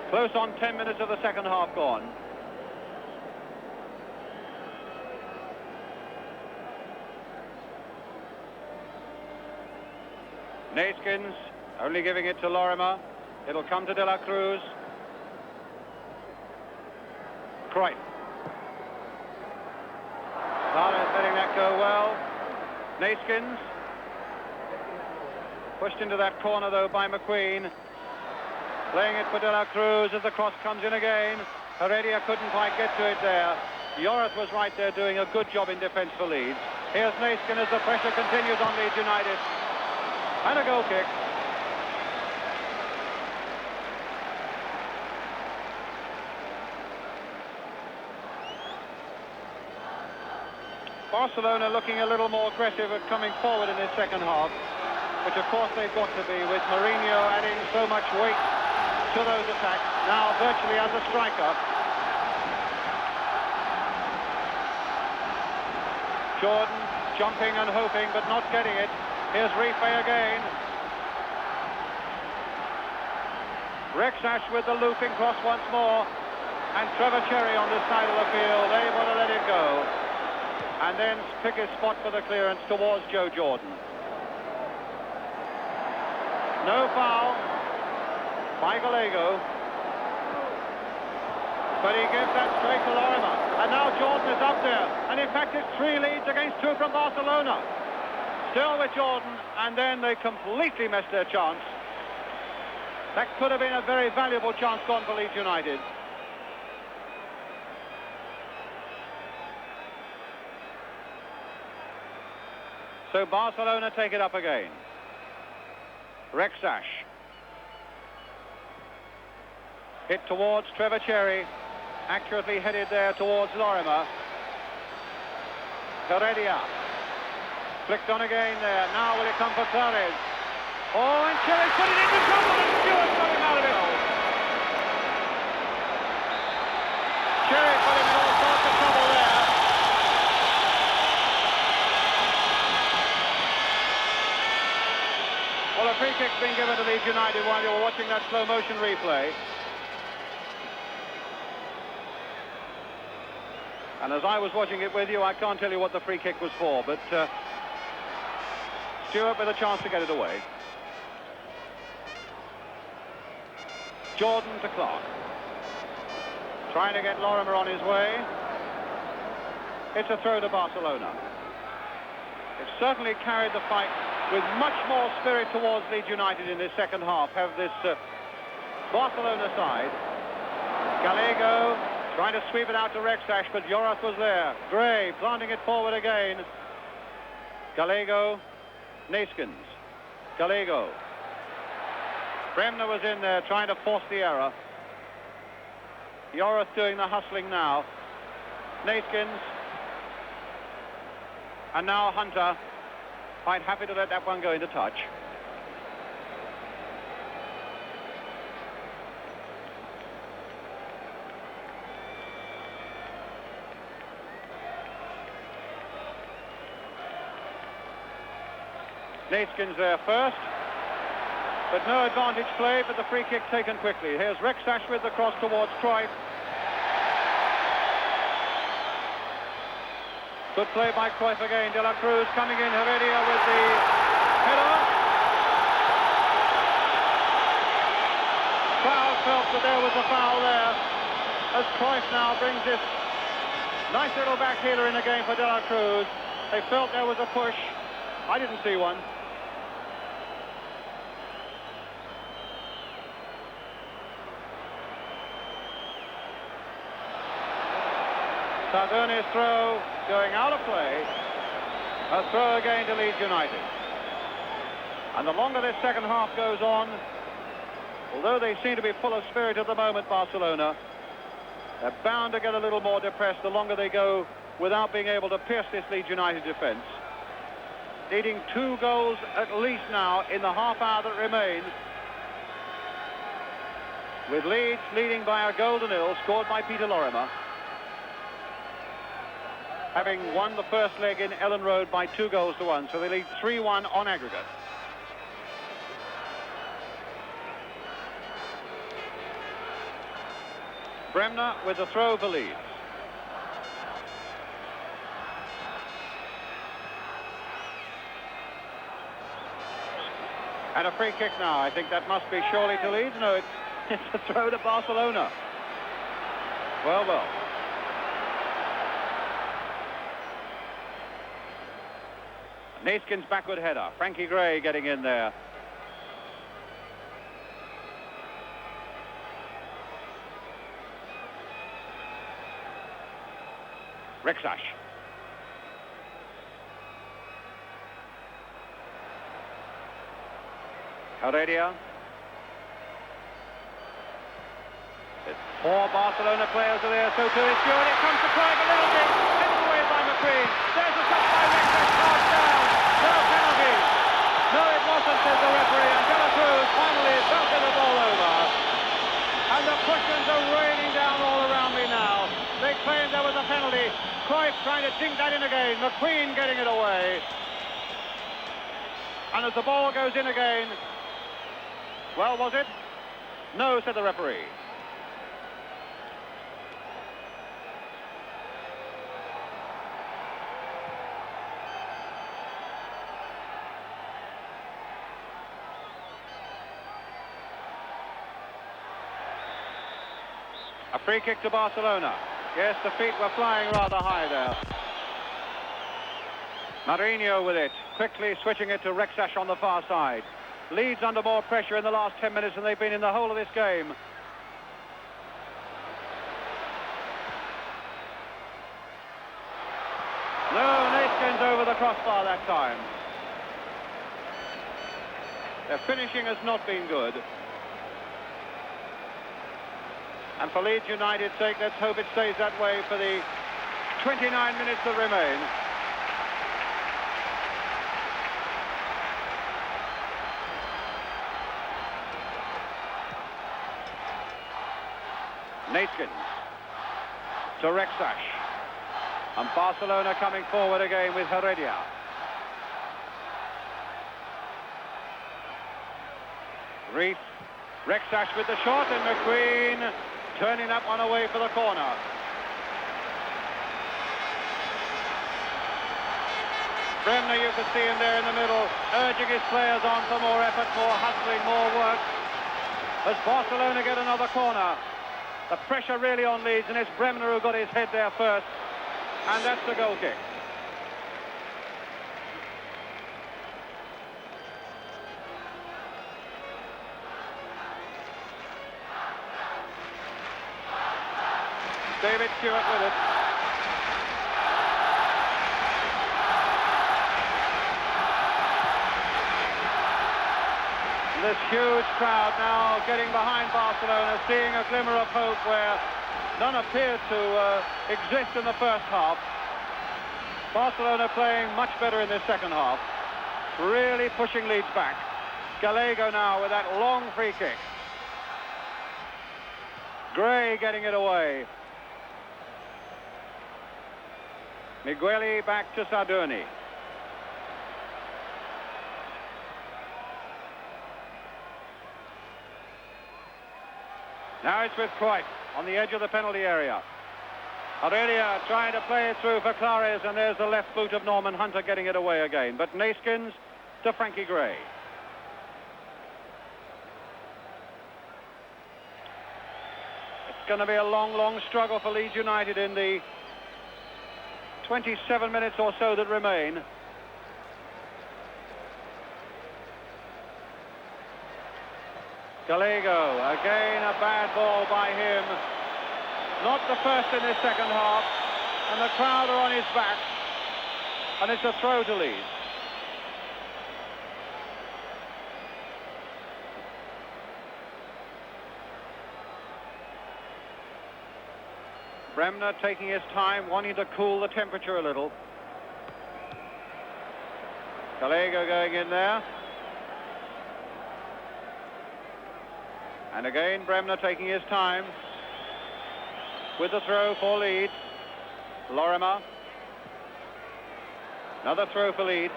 Close on 10 minutes of the second half gone. Naiskins only giving it to Lorimer. It'll come to De La Cruz. Cruyff. Suarez letting that go well. Naiskins. Pushed into that corner, though, by McQueen. Playing it for De La Cruz as the cross comes in again. Heredia couldn't quite get to it there. Yorath was right there doing a good job in defence for Leeds. Here's Naiskin as the pressure continues on Leeds United. And a goal kick. Barcelona looking a little more aggressive at coming forward in this second half, which of course they've got to be, with Mourinho adding so much weight to those attacks, now virtually as a striker. Jordan jumping and hoping, but not getting it. Here's Rife again. Rexach with the looping cross once more, and Trevor Cherry on this side of the field, able to let it go, and then pick his spot for the clearance towards Joe Jordan. No foul by Gallego, but he gives that straight to Lorimer, and now Jordan it's up there. And in fact, it's 3 leads against 2 from Barcelona. Still with Jordan, and then they completely missed their chance. That could have been a very valuable chance gone for Leeds United. So Barcelona take it up again. Rexach. Hit towards Trevor Cherry. Accurately headed there towards Lorimer. Heredia. Flicked on again there. Now will it come for Torres? Oh, and Cherry's put it into trouble, and Stewart got him out of it. Cherry put him in all sorts of trouble there. Well, a free kick's been given to Leeds United while you were watching that slow motion replay. And as I was watching it with you, I can't tell you what the free kick was for, but Stewart with a chance to get it away. Jordan to Clark. Trying to get Lorimer on his way. It's a throw to Barcelona. It certainly carried the fight with much more spirit towards Leeds United in this second half, have this Barcelona side. Gallego trying to sweep it out to Rexach, but Yorath was there. Gray planting it forward again. Gallego, Neeskens. Gallego. Bremner was in there trying to force the error. Yorath doing the hustling now. Neeskens. And now Hunter. Quite happy to let that one go into touch. Neeskens there first, but no advantage play, but the free kick taken quickly. Here's Rexach with the cross towards Cruyff. Good play by Cruyff again. De La Cruz coming in. Heredia with the header. Crowd felt that there was a foul there, as Cruyff now brings this nice little back heeler in the game for De La Cruz. They felt there was a push. I didn't see one. Sardone's throw going out of play. A throw again to Leeds United. And the longer this second half goes on, although they seem to be full of spirit at the moment, Barcelona, they're bound to get a little more depressed the longer they go without being able to pierce this Leeds United defence. Needing 2 goals at least now in the half hour that remains. With Leeds leading by a goal to nil, scored by Peter Lorimer. Having won the first leg in Ellen Road by 2 goals to 1, so they lead 3-1 on aggregate. Bremner with the throw for Leeds. And a free kick now. I think that must be surely to Leeds. No, it's a throw to Barcelona. Well, well. Neeskens' backward header. Frankie Gray getting in there. Rexach. Heredia. There's 4 Barcelona players are there, so too is Stewart. It comes to Cruyff a little bit. Hidden away by McQueen. There's a shot by Rexach. Cast down. No penalty. No, it wasn't, says the referee. And De La Cruz finally belted the ball over. And the cushions are raining down all around me now. They claim there was a penalty. Cruyff trying to dink that in again. McQueen getting it away. And as the ball goes in again, well, was it? No, said the referee. A free kick to Barcelona. Yes, the feet were flying rather high there. Marinho with it, quickly switching it to Rexach on the far side. Leeds under more pressure in the last 10 minutes than they've been in the whole of this game. No, Naiskin's over the crossbar that time. Their finishing has not been good. And for Leeds United's sake, let's hope it stays that way for the 29 minutes that remain. Naiskins to Rexach. And Barcelona coming forward again with Heredia. Reef, Rexach with the shot, and McQueen turning that one away for the corner. Bremner, you can see him there in the middle, urging his players on for more effort, more hustling, more work. As Barcelona get another corner. The pressure really on Leeds, and it's Bremner who got his head there first. And that's the goal kick. David Stewart with it. This huge crowd now getting behind Barcelona, seeing a glimmer of hope where none appeared to exist in the first half. Barcelona playing much better in this second half, really pushing Leeds back. Gallego now with that long free kick. Gray getting it away. Migueli back to Sardoni. Now it's with Cruyff on the edge of the penalty area. Heredia trying to play it through for Clares, and there's the left boot of Norman Hunter getting it away again. But Naiskins to Frankie Gray. It's going to be a long, long struggle for Leeds United in the 27 minutes or so that remain. Gallego, again a bad ball by him. Not the first in this second half, and the crowd are on his back, and it's a throw to Leeds. Bremner taking his time, wanting to cool the temperature a little. Gallego going in there. And again, Bremner taking his time with the throw for Leeds. Lorimer. Another throw for Leeds.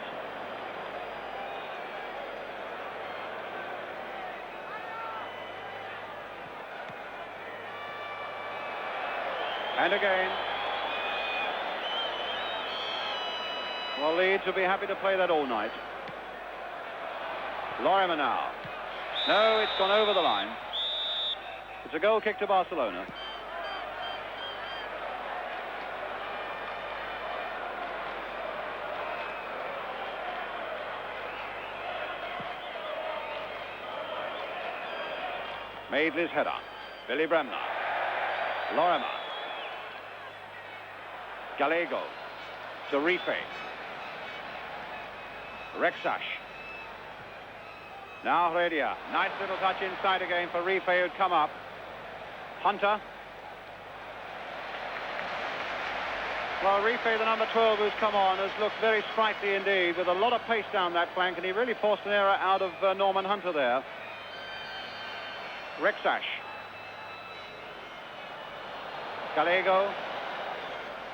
And again. Well, Leeds will be happy to play that all night. Lorimer now. No, it's gone over the line. It's a goal kick to Barcelona. Maidley's header. Billy Bremner. Lorimer. Gallego. To Rife. Rexach. Now Heredia. Nice little touch inside again for Rife, who'd come up. Hunter. Well, Rife, the number 12 who's come on, has looked very sprightly indeed, with a lot of pace down that flank, and he really forced an error out of Norman Hunter there. Rexach. Gallego.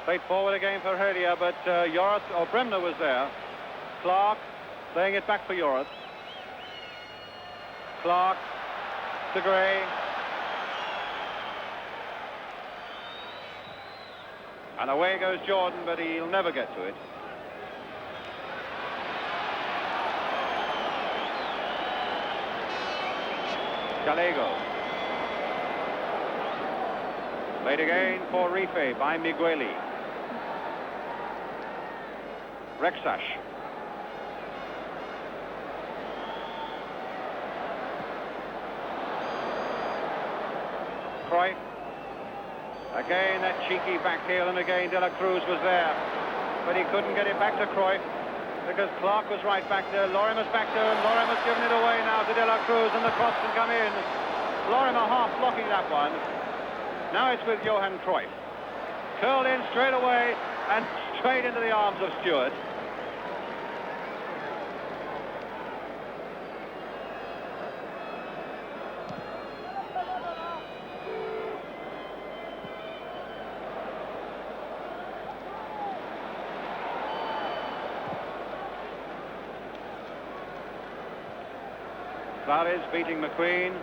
Played forward again for Heredia, but Bremner was there. Clark playing it back for Yorath. Clark to Gray. And away goes Jordan, but he'll never get to it. Gallego. Played again for Rife by Migueli. Rexach. Cruyff. Again that cheeky back heel, and again De La Cruz was there. But he couldn't get it back to Cruyff because Clark was right back there. Lorimer's back there, and Lorimer's given it away now to De La Cruz, and the cross can come in. Lorimer half blocking that one. Now it's with Johan Cruyff. Curled in straight away and straight into the arms of Stewart. Flores beating McQueen.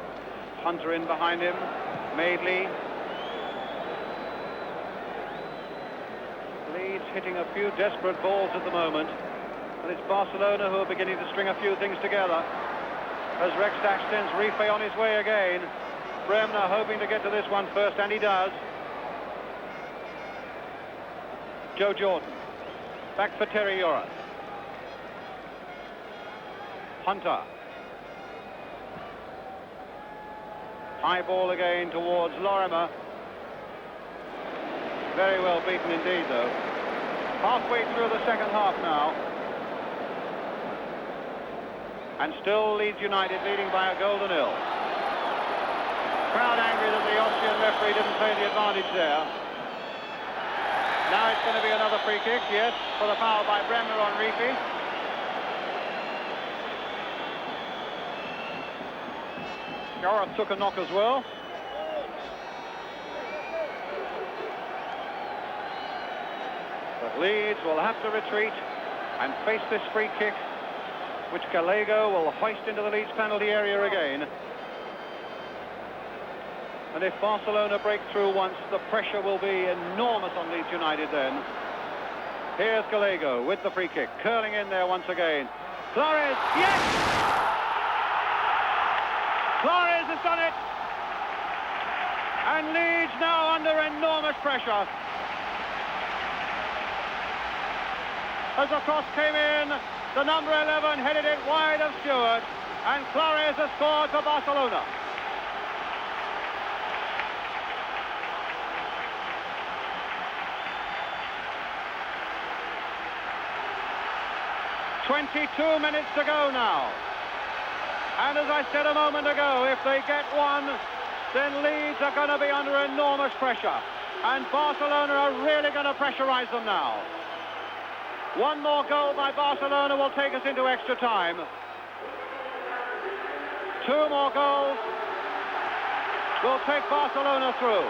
Hunter in behind him. Madeley. Leeds hitting a few desperate balls at the moment. And it's Barcelona who are beginning to string a few things together. As Rexach sends Rife on his way again. Bremner hoping to get to this one first, and he does. Joe Jordan. Back for Terry Ura. Hunter. High ball again towards Lorimer. Very well beaten indeed, though. Halfway through the second half now. And still Leeds United leading by a goal to nil. Crowd angry that the Austrian referee didn't play the advantage there. Now it's going to be another free kick, yes, for the foul by Bremner on Rife. Gareth took a knock as well. But Leeds will have to retreat and face this free kick, which Gallego will hoist into the Leeds penalty area again. And if Barcelona break through once, the pressure will be enormous on Leeds United then. Here's Gallego with the free kick, curling in there once again. Flores, yes! Flores has done it, and Leeds now under enormous pressure. As the cross came in, the number 11 headed it wide of Stewart, and Flores has scored for Barcelona. "22 minutes to go now. And as I said a moment ago, if they get one, then Leeds are going to be under enormous pressure. And Barcelona are really going to pressurize them now. One more goal by Barcelona will take us into extra time. Two more goals will take Barcelona through.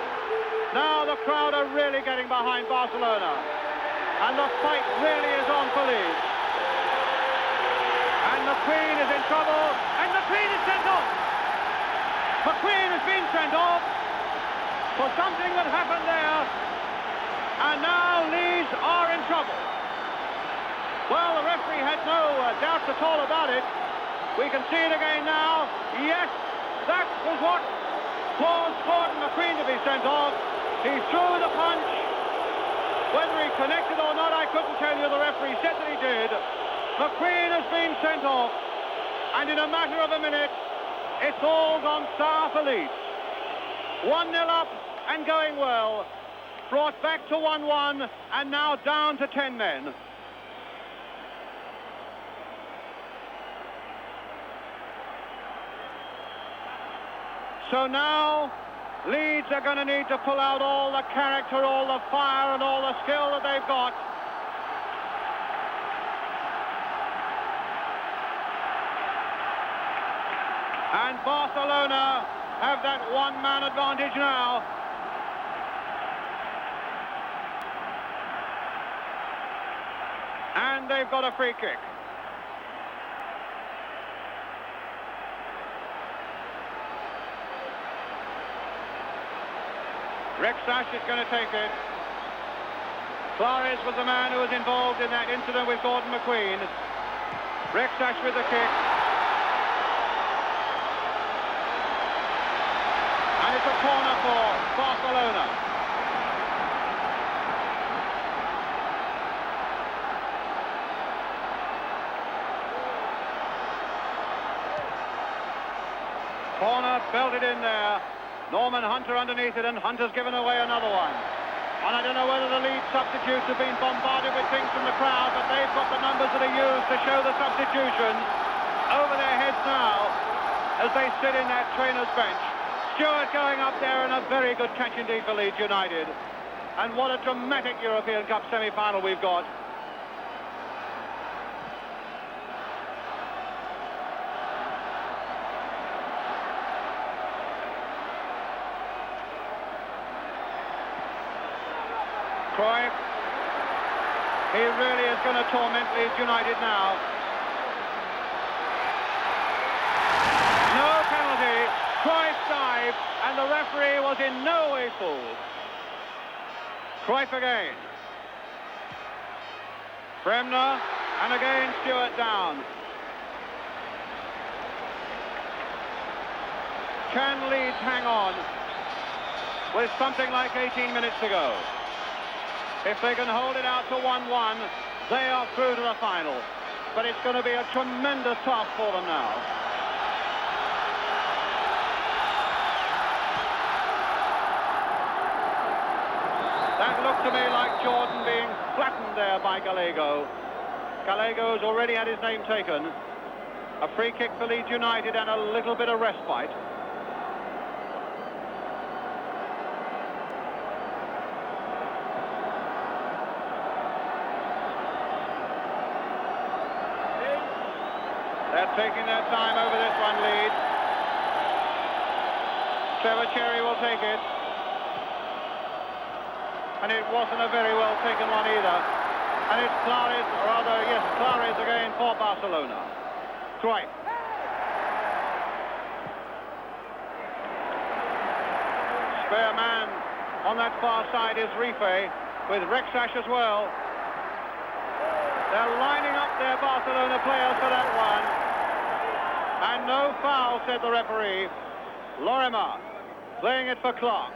Now the crowd are really getting behind Barcelona. And the fight really is on for Leeds. And McQueen is in trouble, and McQueen is sent off. McQueen has been sent off for something that happened there, and now Leeds are in trouble. Well, the referee had no doubts at all about it. We can see it again now. Yes, that was what caused Gordon McQueen to be sent off. He threw the punch. Whether he connected or not, I couldn't tell you. The referee said that he did. McQueen has been sent off, and in a matter of a minute, it's all gone sour for Leeds. 1-0 up and going well. Brought back to 1-1, and now down to 10 men. So now, Leeds are going to need to pull out all the character, all the fire, and all the skill that they've got. And Barcelona have that one-man advantage now. And they've got a free kick. Rexach is going to take it. Flores was the man who was involved in that incident with Gordon McQueen. Rexach with the kick. And it's a corner for Barcelona. Corner belted in there. Norman Hunter underneath it, and Hunter's given away another one. And I don't know whether the Leeds substitutes have been bombarded with things from the crowd, but they've got the numbers that are used to show the substitutions over their heads now as they sit in that trainer's bench. Stewart going up there, and a very good catch indeed for Leeds United. And what a dramatic European Cup semi-final we've got. Cruyff, he really is going to torment Leeds United now. No penalty, Cruyff dived, and the referee was in no way fooled. Cruyff again. Bremner, and again Stewart down. Can Leeds hang on with something like 18 minutes to go? If they can hold it out to 1-1, they are through to the final. But it's going to be a tremendous task for them now. That looked to me like Jordan being flattened there by Gallego. Gallego's already had his name taken. A free kick for Leeds United and a little bit of respite. They're taking their time over this one, Leeds. Trevor Cherry will take it. And it wasn't a very well taken one either. And it's Clares again for Barcelona. Cruyff. Spare man on that far side is Rife, with Rexash as well. They're lining up their Barcelona players for that one. And no foul, said the referee. Lorimer playing it for Clark.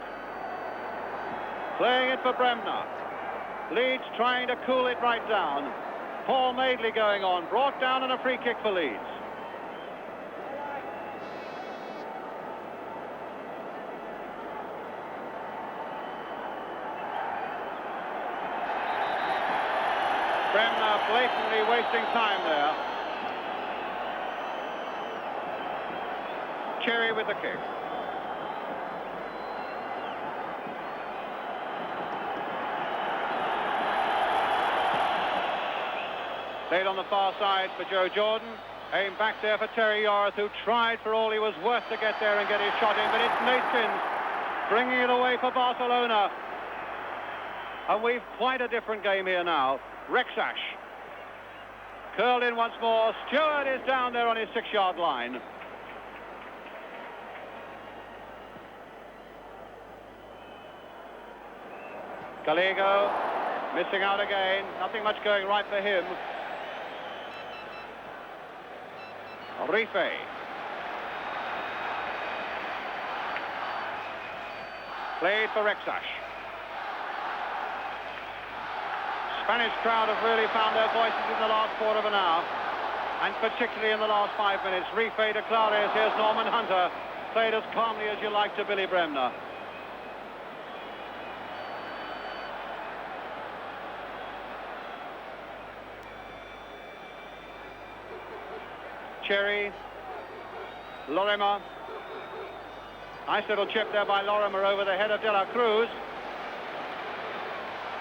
Playing it for Bremner. Leeds trying to cool it right down. Paul Madeley going on. Brought down and a free kick for Leeds. Bremner blatantly wasting time there. Cherry with the kick. Played on the far side for Joe Jordan. Aimed back there for Terry Yorth, who tried for all he was worth to get there and get his shot in, but it's Nations bringing it away for Barcelona. And we've quite a different game here now. Rexash curled in once more. Stewart is down there on his 6-yard line. Gallego missing out again. Nothing much going right for him. Rife. Played for Rexash. Spanish crowd have really found their voices in the last quarter of an hour, and particularly in the last 5 minutes. Rife to Clares. Here's Norman Hunter. Played as calmly as you like to Billy Bremner. Cherry, Lorimer. Nice little chip there by Lorimer over the head of De La Cruz.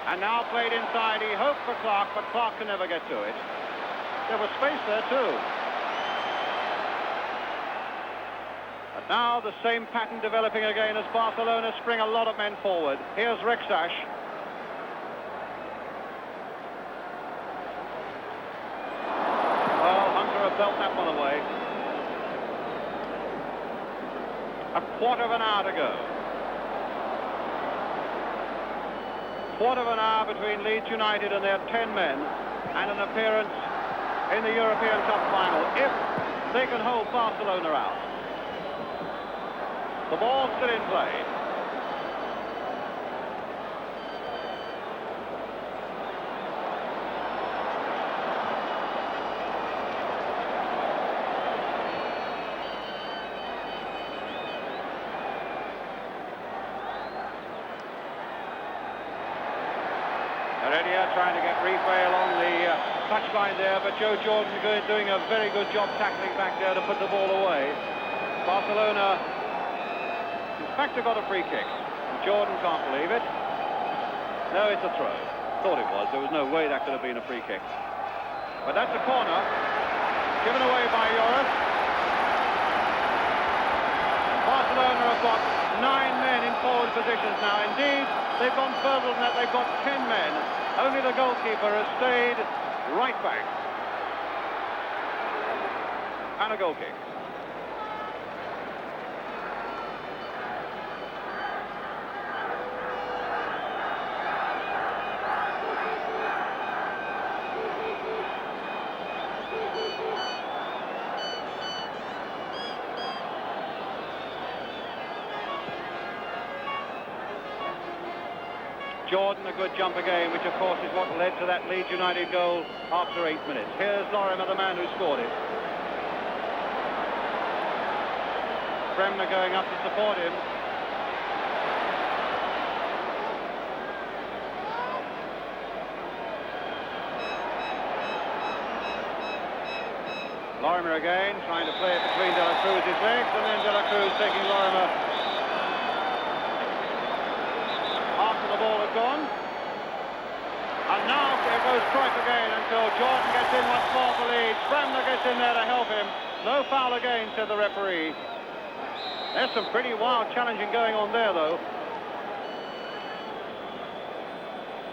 And now played inside. He hoped for Clark, but Clark can never get to it. There was space there too. But now the same pattern developing again as Barcelona spring a lot of men forward. Here's Rexash. Felt that one away. A quarter of an hour to go. Quarter of an hour between Leeds United and their 10 men and an appearance in the European Cup final, if they can hold Barcelona out. The ball's still in play. Heredia trying to get replay along the touchline there, but Joe Jordan doing a very good job tackling back there to put the ball away. Barcelona, in fact, have got a free kick. Jordan can't believe it. No, it's a throw. Thought it was. There was no way that could have been a free kick. But that's a corner, given away by Joris. Barcelona have got 9 men in forward positions now. Indeed, they've gone further than that. They've got 10 men. Only the goalkeeper has stayed right back. And a goal kick. Jordan, a good jump again, which of course is what led to that Leeds United goal after 8 minutes. Here's Lorimer, the man who scored it. Bremner going up to support him. Lorimer again, trying to play it between De La Cruz's legs, and then De La Cruz taking Lorimer after the ball had gone. And now there goes Cruyff again until Jordan gets in once more for Leeds. Bremner gets in there to help him. No foul again, said the referee. There's some pretty wild challenging going on there, though.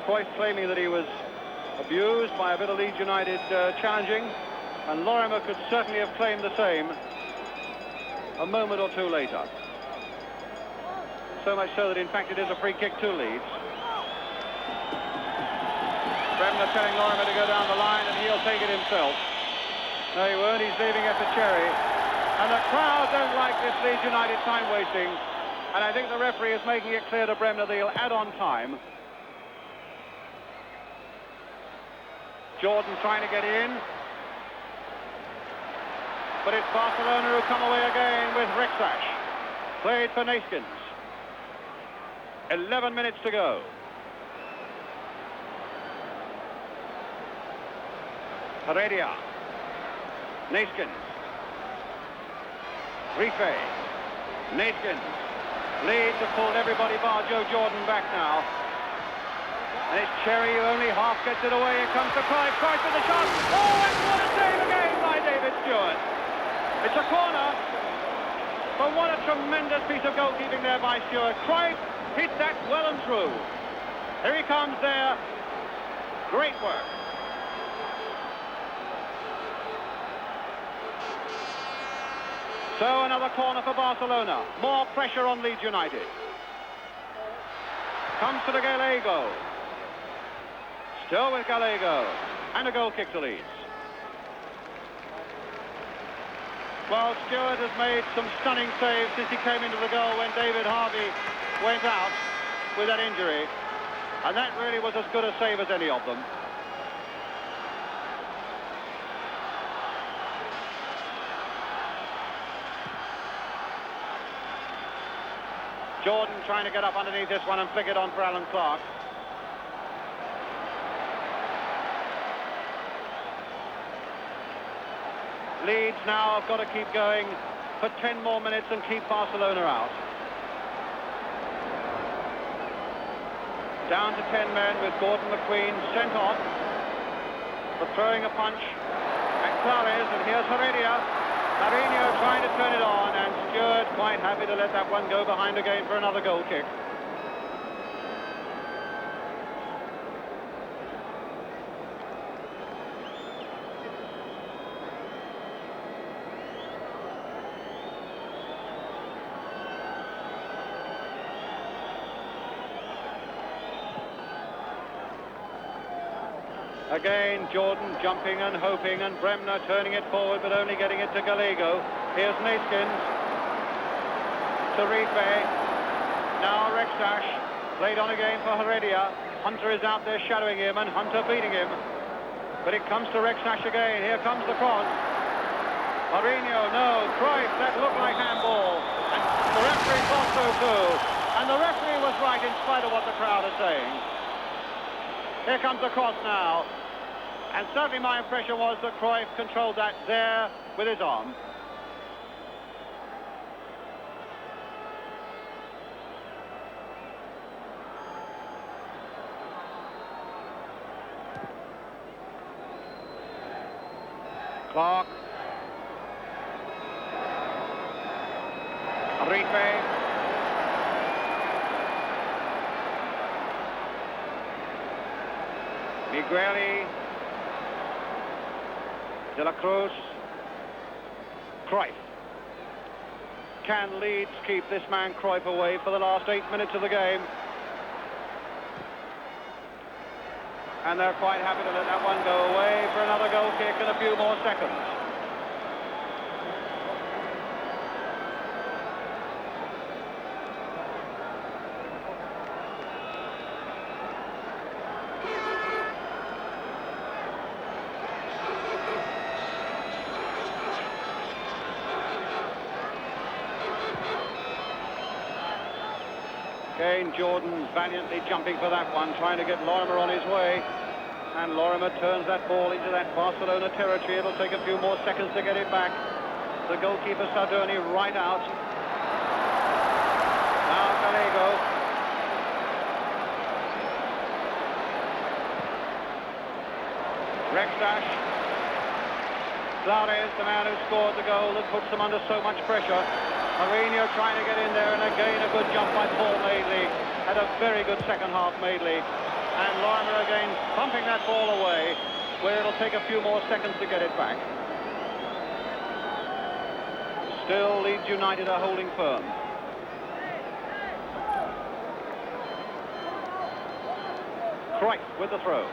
Cruyff claiming that he was abused by a bit of Leeds United challenging, and Lorimer could certainly have claimed the same a moment or two later. So much so that, in fact, it is a free kick to Leeds. Bremner telling Lorimer to go down the line, and he'll take it himself. No, he won't. He's leaving it to Cherry. And the crowd don't like this Leeds United time wasting. And I think the referee is making it clear to Bremner that he'll add on time. Jordan trying to get in. But it's Barcelona who come away again with Rexach. Played for Neeskens. 11 minutes to go. Heredia. Neeskens. Rife. Neeskens. Leeds have pulled everybody bar Joe Jordan back now. And it's Cherry who only half gets it away. Here comes to Cruyff. Cruyff with the shot. Oh, and what a save again by David Stewart. It's a corner. But what a tremendous piece of goalkeeping there by Stewart. Cruyff hit that well and true. Here he comes there. Great work. So another corner for Barcelona. More pressure on Leeds United. Comes to the Gallego. Still with Gallego. And a goal kick to Leeds. Well, Stewart has made some stunning saves since he came into the goal when David Harvey went out with that injury. And that really was as good a save as any of them. Jordan trying to get up underneath this one and flick it on for Alan Clark. Leeds now have got to keep going for 10 more minutes and keep Barcelona out. Down to 10 men with Gordon McQueen sent off for throwing a punch at Clares, and here's Heredia. Marinho trying to turn it on, and Stewart quite happy to let that one go behind again for another goal kick. Again, Jordan jumping and hoping, and Bremner turning it forward, but only getting it to Gallego. Here's Neeskens. To Rife. Now Rexach. Played on again for Heredia. Hunter is out there shadowing him, and Hunter beating him. But it comes to Rexach again. Here comes the cross. Marinho, no. Cruyff, that looked like handball. And the referee thought so too. And the referee was right in spite of what the crowd are saying. Here comes the cross now. And certainly my impression was that Cruyff controlled that there with his arm. Clark. Rife. Migueli. De la Cruz. Cruyff. Can Leeds keep this man Cruyff away for the last 8 minutes of the game? And they're quite happy to let that one go away for another goal kick in a few more seconds. Again, Jordan valiantly jumping for that one, trying to get Lorimer on his way. And Lorimer turns that ball into that Barcelona territory. It'll take a few more seconds to get it back. The goalkeeper, Sardoni, right out. Now Gallego. Rexdash. Flores, the man who scored the goal that puts them under so much pressure. Mourinho trying to get in there, and again a good jump by Paul Madeley. Had a very good second half, Madeley. And Lorimer again pumping that ball away, where it'll take a few more seconds to get it back. Still, Leeds United are holding firm. Cruyff with the throw.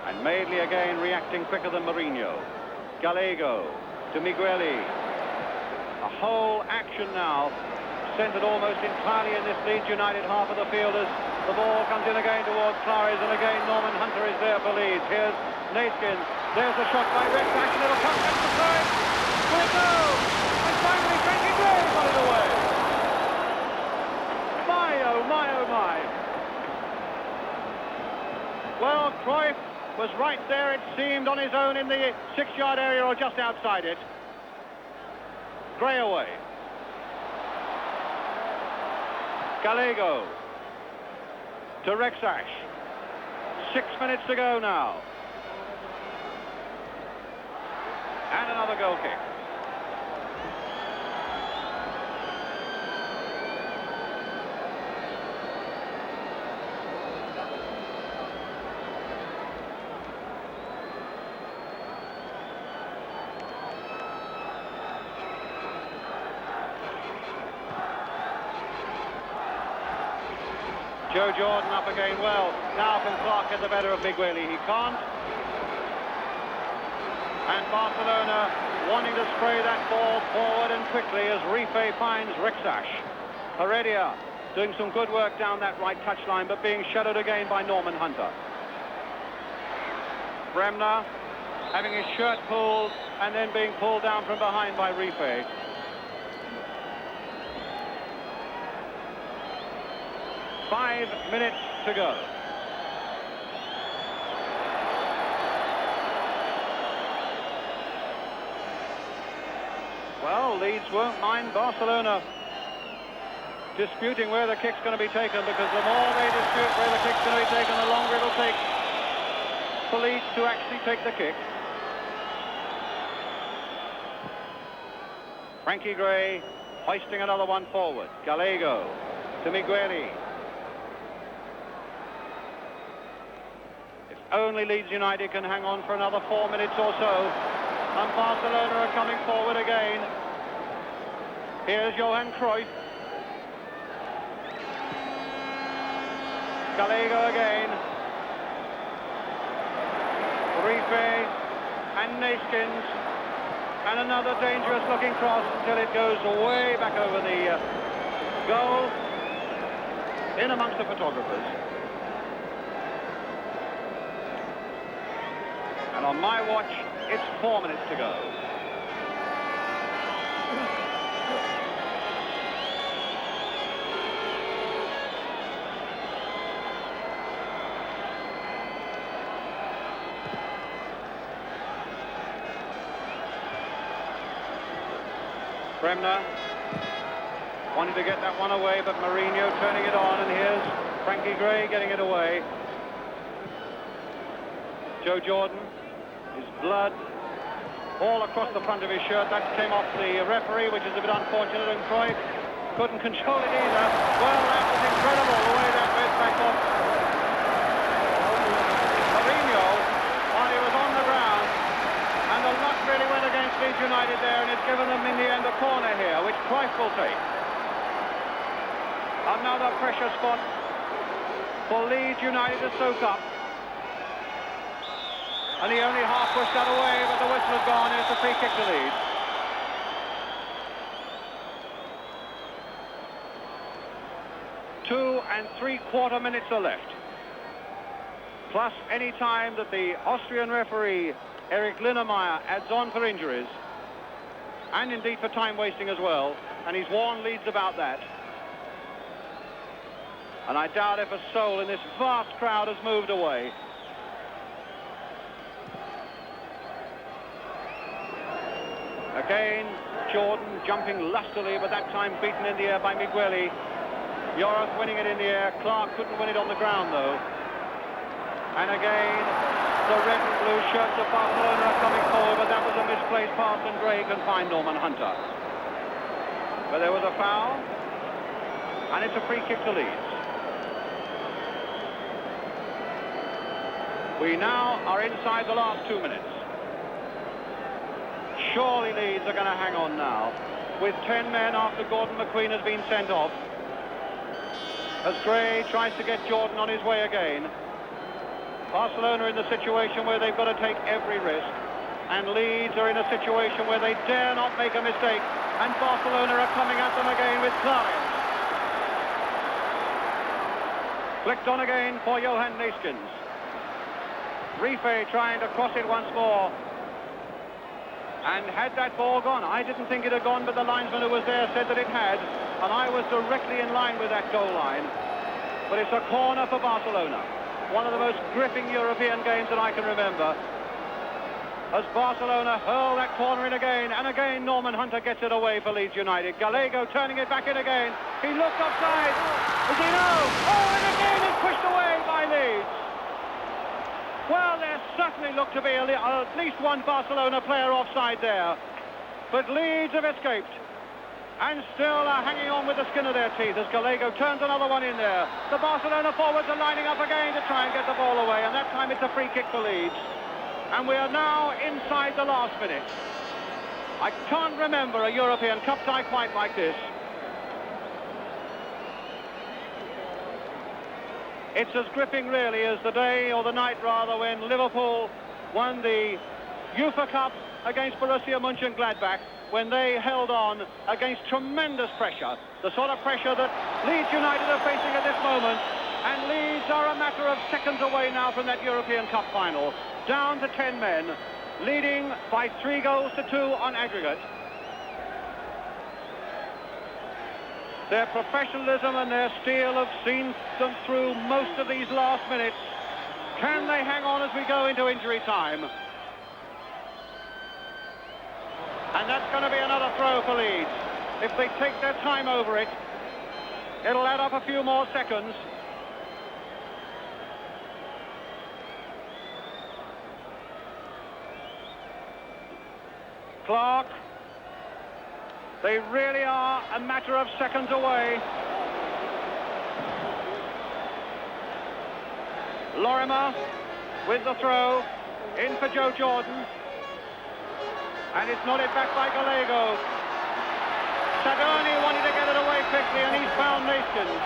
And Madeley again reacting quicker than Mourinho. Gallego to Migueli. A whole action now, centred almost entirely in this Leeds United half of the field as the ball comes in again towards Flores, and again Norman Hunter is there for Leeds. Here's Naskins. There's a shot by Rexdash, and it'll come back to Cruyff. Will it go? And finally Frankie Gray got it away. My, oh my, oh my. Well, Cruyff was right there, it seemed, on his own in the 6-yard area or just outside it. Gray away. Gallego to Rexdash. 6 minutes to go now. And another goal kick. Joe Jordan up again well. Now can Clark get the better of Migueli? He can't. And Barcelona wanting to spray that ball forward and quickly as Rife finds Rexdash. Heredia doing some good work down that right touchline, but being shadowed again by Norman Hunter. Bremner having his shirt pulled and then being pulled down from behind by Rife. Five minutes to go. Well, Leeds won't mind Barcelona disputing where the kick's going to be taken, because the more they dispute where the kick's going to be taken, the longer it'll take for Leeds to actually take the kick. Frankie Gray hoisting another one forward. Gallego to Migueli. Only Leeds United can hang on for another 4 minutes or so, and Barcelona are coming forward again. Here's Johan Cruyff. Gallego again. Rife and Naskins, and another dangerous looking cross until it goes way back over the goal, in amongst the photographers. And on my watch, it's 4 minutes to go. Bremner wanted to get that one away, but Mourinho turning it on, and here's Frankie Gray getting it away. Joe Jordan, his blood all across the front of his shirt. That came off the referee, which is a bit unfortunate, and Cruyff couldn't control it either. Well, that was incredible, the way that went back off. Mourinho, while he was on the ground, and the luck really went against Leeds United there, and it's given them in the end a corner here, which Cruyff will take. Another pressure spot for Leeds United to soak up. And he only half pushed that away, but the whistle has gone, and it's a free kick to Leeds. Two and 3/4 minutes are left. Plus any time that the Austrian referee, Eric Linnemeyer, adds on for injuries. And indeed for time wasting as well. And he's warned Leeds about that. And I doubt if a soul in this vast crowd has moved away. Again, Jordan jumping lustily, but that time beaten in the air by Migueli. Lloris winning it in the air. Clark couldn't win it on the ground, though. And again, the red and blue shirts of Barcelona are coming forward, but that was a misplaced pass, and Gray can find Norman Hunter. But there was a foul, and it's a free kick to Leeds. We now are inside the last 2 minutes. Surely Leeds are going to hang on now, with 10 men after Gordon McQueen has been sent off, as Gray tries to get Jordan on his way again. Barcelona are in the situation where they've got to take every risk, and Leeds are in a situation where they dare not make a mistake, and Barcelona are coming at them again with clients. Flicked on again for Johan Neeskens. Rife trying to cross it once more. And had that ball gone? I didn't think it had gone, but the linesman who was there said that it had, and I was directly in line with that goal line. But it's a corner for Barcelona. One of the most gripping European games that I can remember. As Barcelona hurl that corner in again, and again Norman Hunter gets it away for Leeds United. Gallego turning it back in again. He looked offside. Does he know? Oh, and again it's pushed away by Leeds. Well, there certainly looked to be at least one Barcelona player offside there. But Leeds have escaped, and still are hanging on with the skin of their teeth as Gallego turns another one in there. The Barcelona forwards are lining up again to try and get the ball away, and that time it's a free kick for Leeds. And we are now inside the last minute. I can't remember a European Cup tie quite like this. It's as gripping really as the day, or the night rather, when Liverpool won the UEFA Cup against Borussia Mönchengladbach, when they held on against tremendous pressure, the sort of pressure that Leeds United are facing at this moment. And Leeds are a matter of seconds away now from that European Cup final, down to 10 men, leading by 3-2 on aggregate. Their professionalism and their steel have seen them through most of these last minutes. Can they hang on as we go into injury time? And that's going to be another throw for Leeds. If they take their time over it, it'll add up a few more seconds. Clark. They really are a matter of seconds away. Lorimer with the throw, in for Joe Jordan. And it's nodded back by Gallego. Sadoni wanted to get it away quickly, and he's found Neeskens.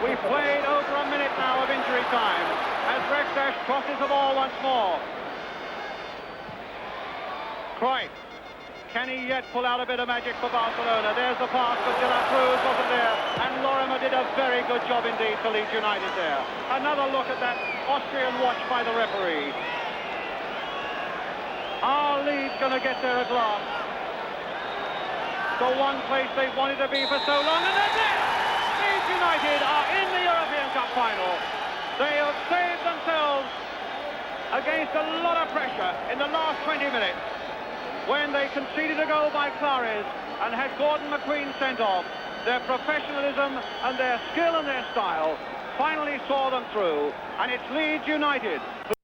We've played over a minute now of injury time as Rekdal crosses the ball once more. Cruyff. Can he yet pull out a bit of magic for Barcelona? There's the pass, but De La Cruz wasn't there, and Lorimer did a very good job indeed for Leeds United there. Another look at that Austrian watch by the referee. Are Leeds going to get there at last? The one place they've wanted to be for so long, and they're there! Leeds United are in the European Cup final. They have saved themselves against a lot of pressure in the last 20 minutes. when they conceded a goal by Clares and had Gordon McQueen sent off. Their professionalism and their skill and their style finally saw them through, and it's Leeds United who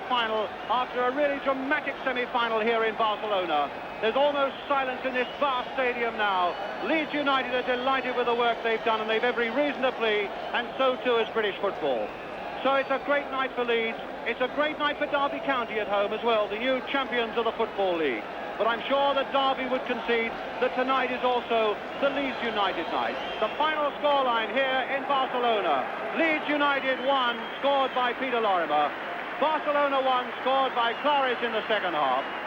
final after a really dramatic semi-final here in Barcelona. There's almost silence in this vast stadium now. Leeds United are delighted with the work they've done, and they've every reason to play, and so too is British football. So it's a great night for Leeds. It's a great night for Derby County at home as well, the new champions of the Football League. But I'm sure that Derby would concede that tonight is also the Leeds United night. The final scoreline here in Barcelona. Leeds United 1, scored by Peter Lorimer. Barcelona 1, scored by Clares in the second half.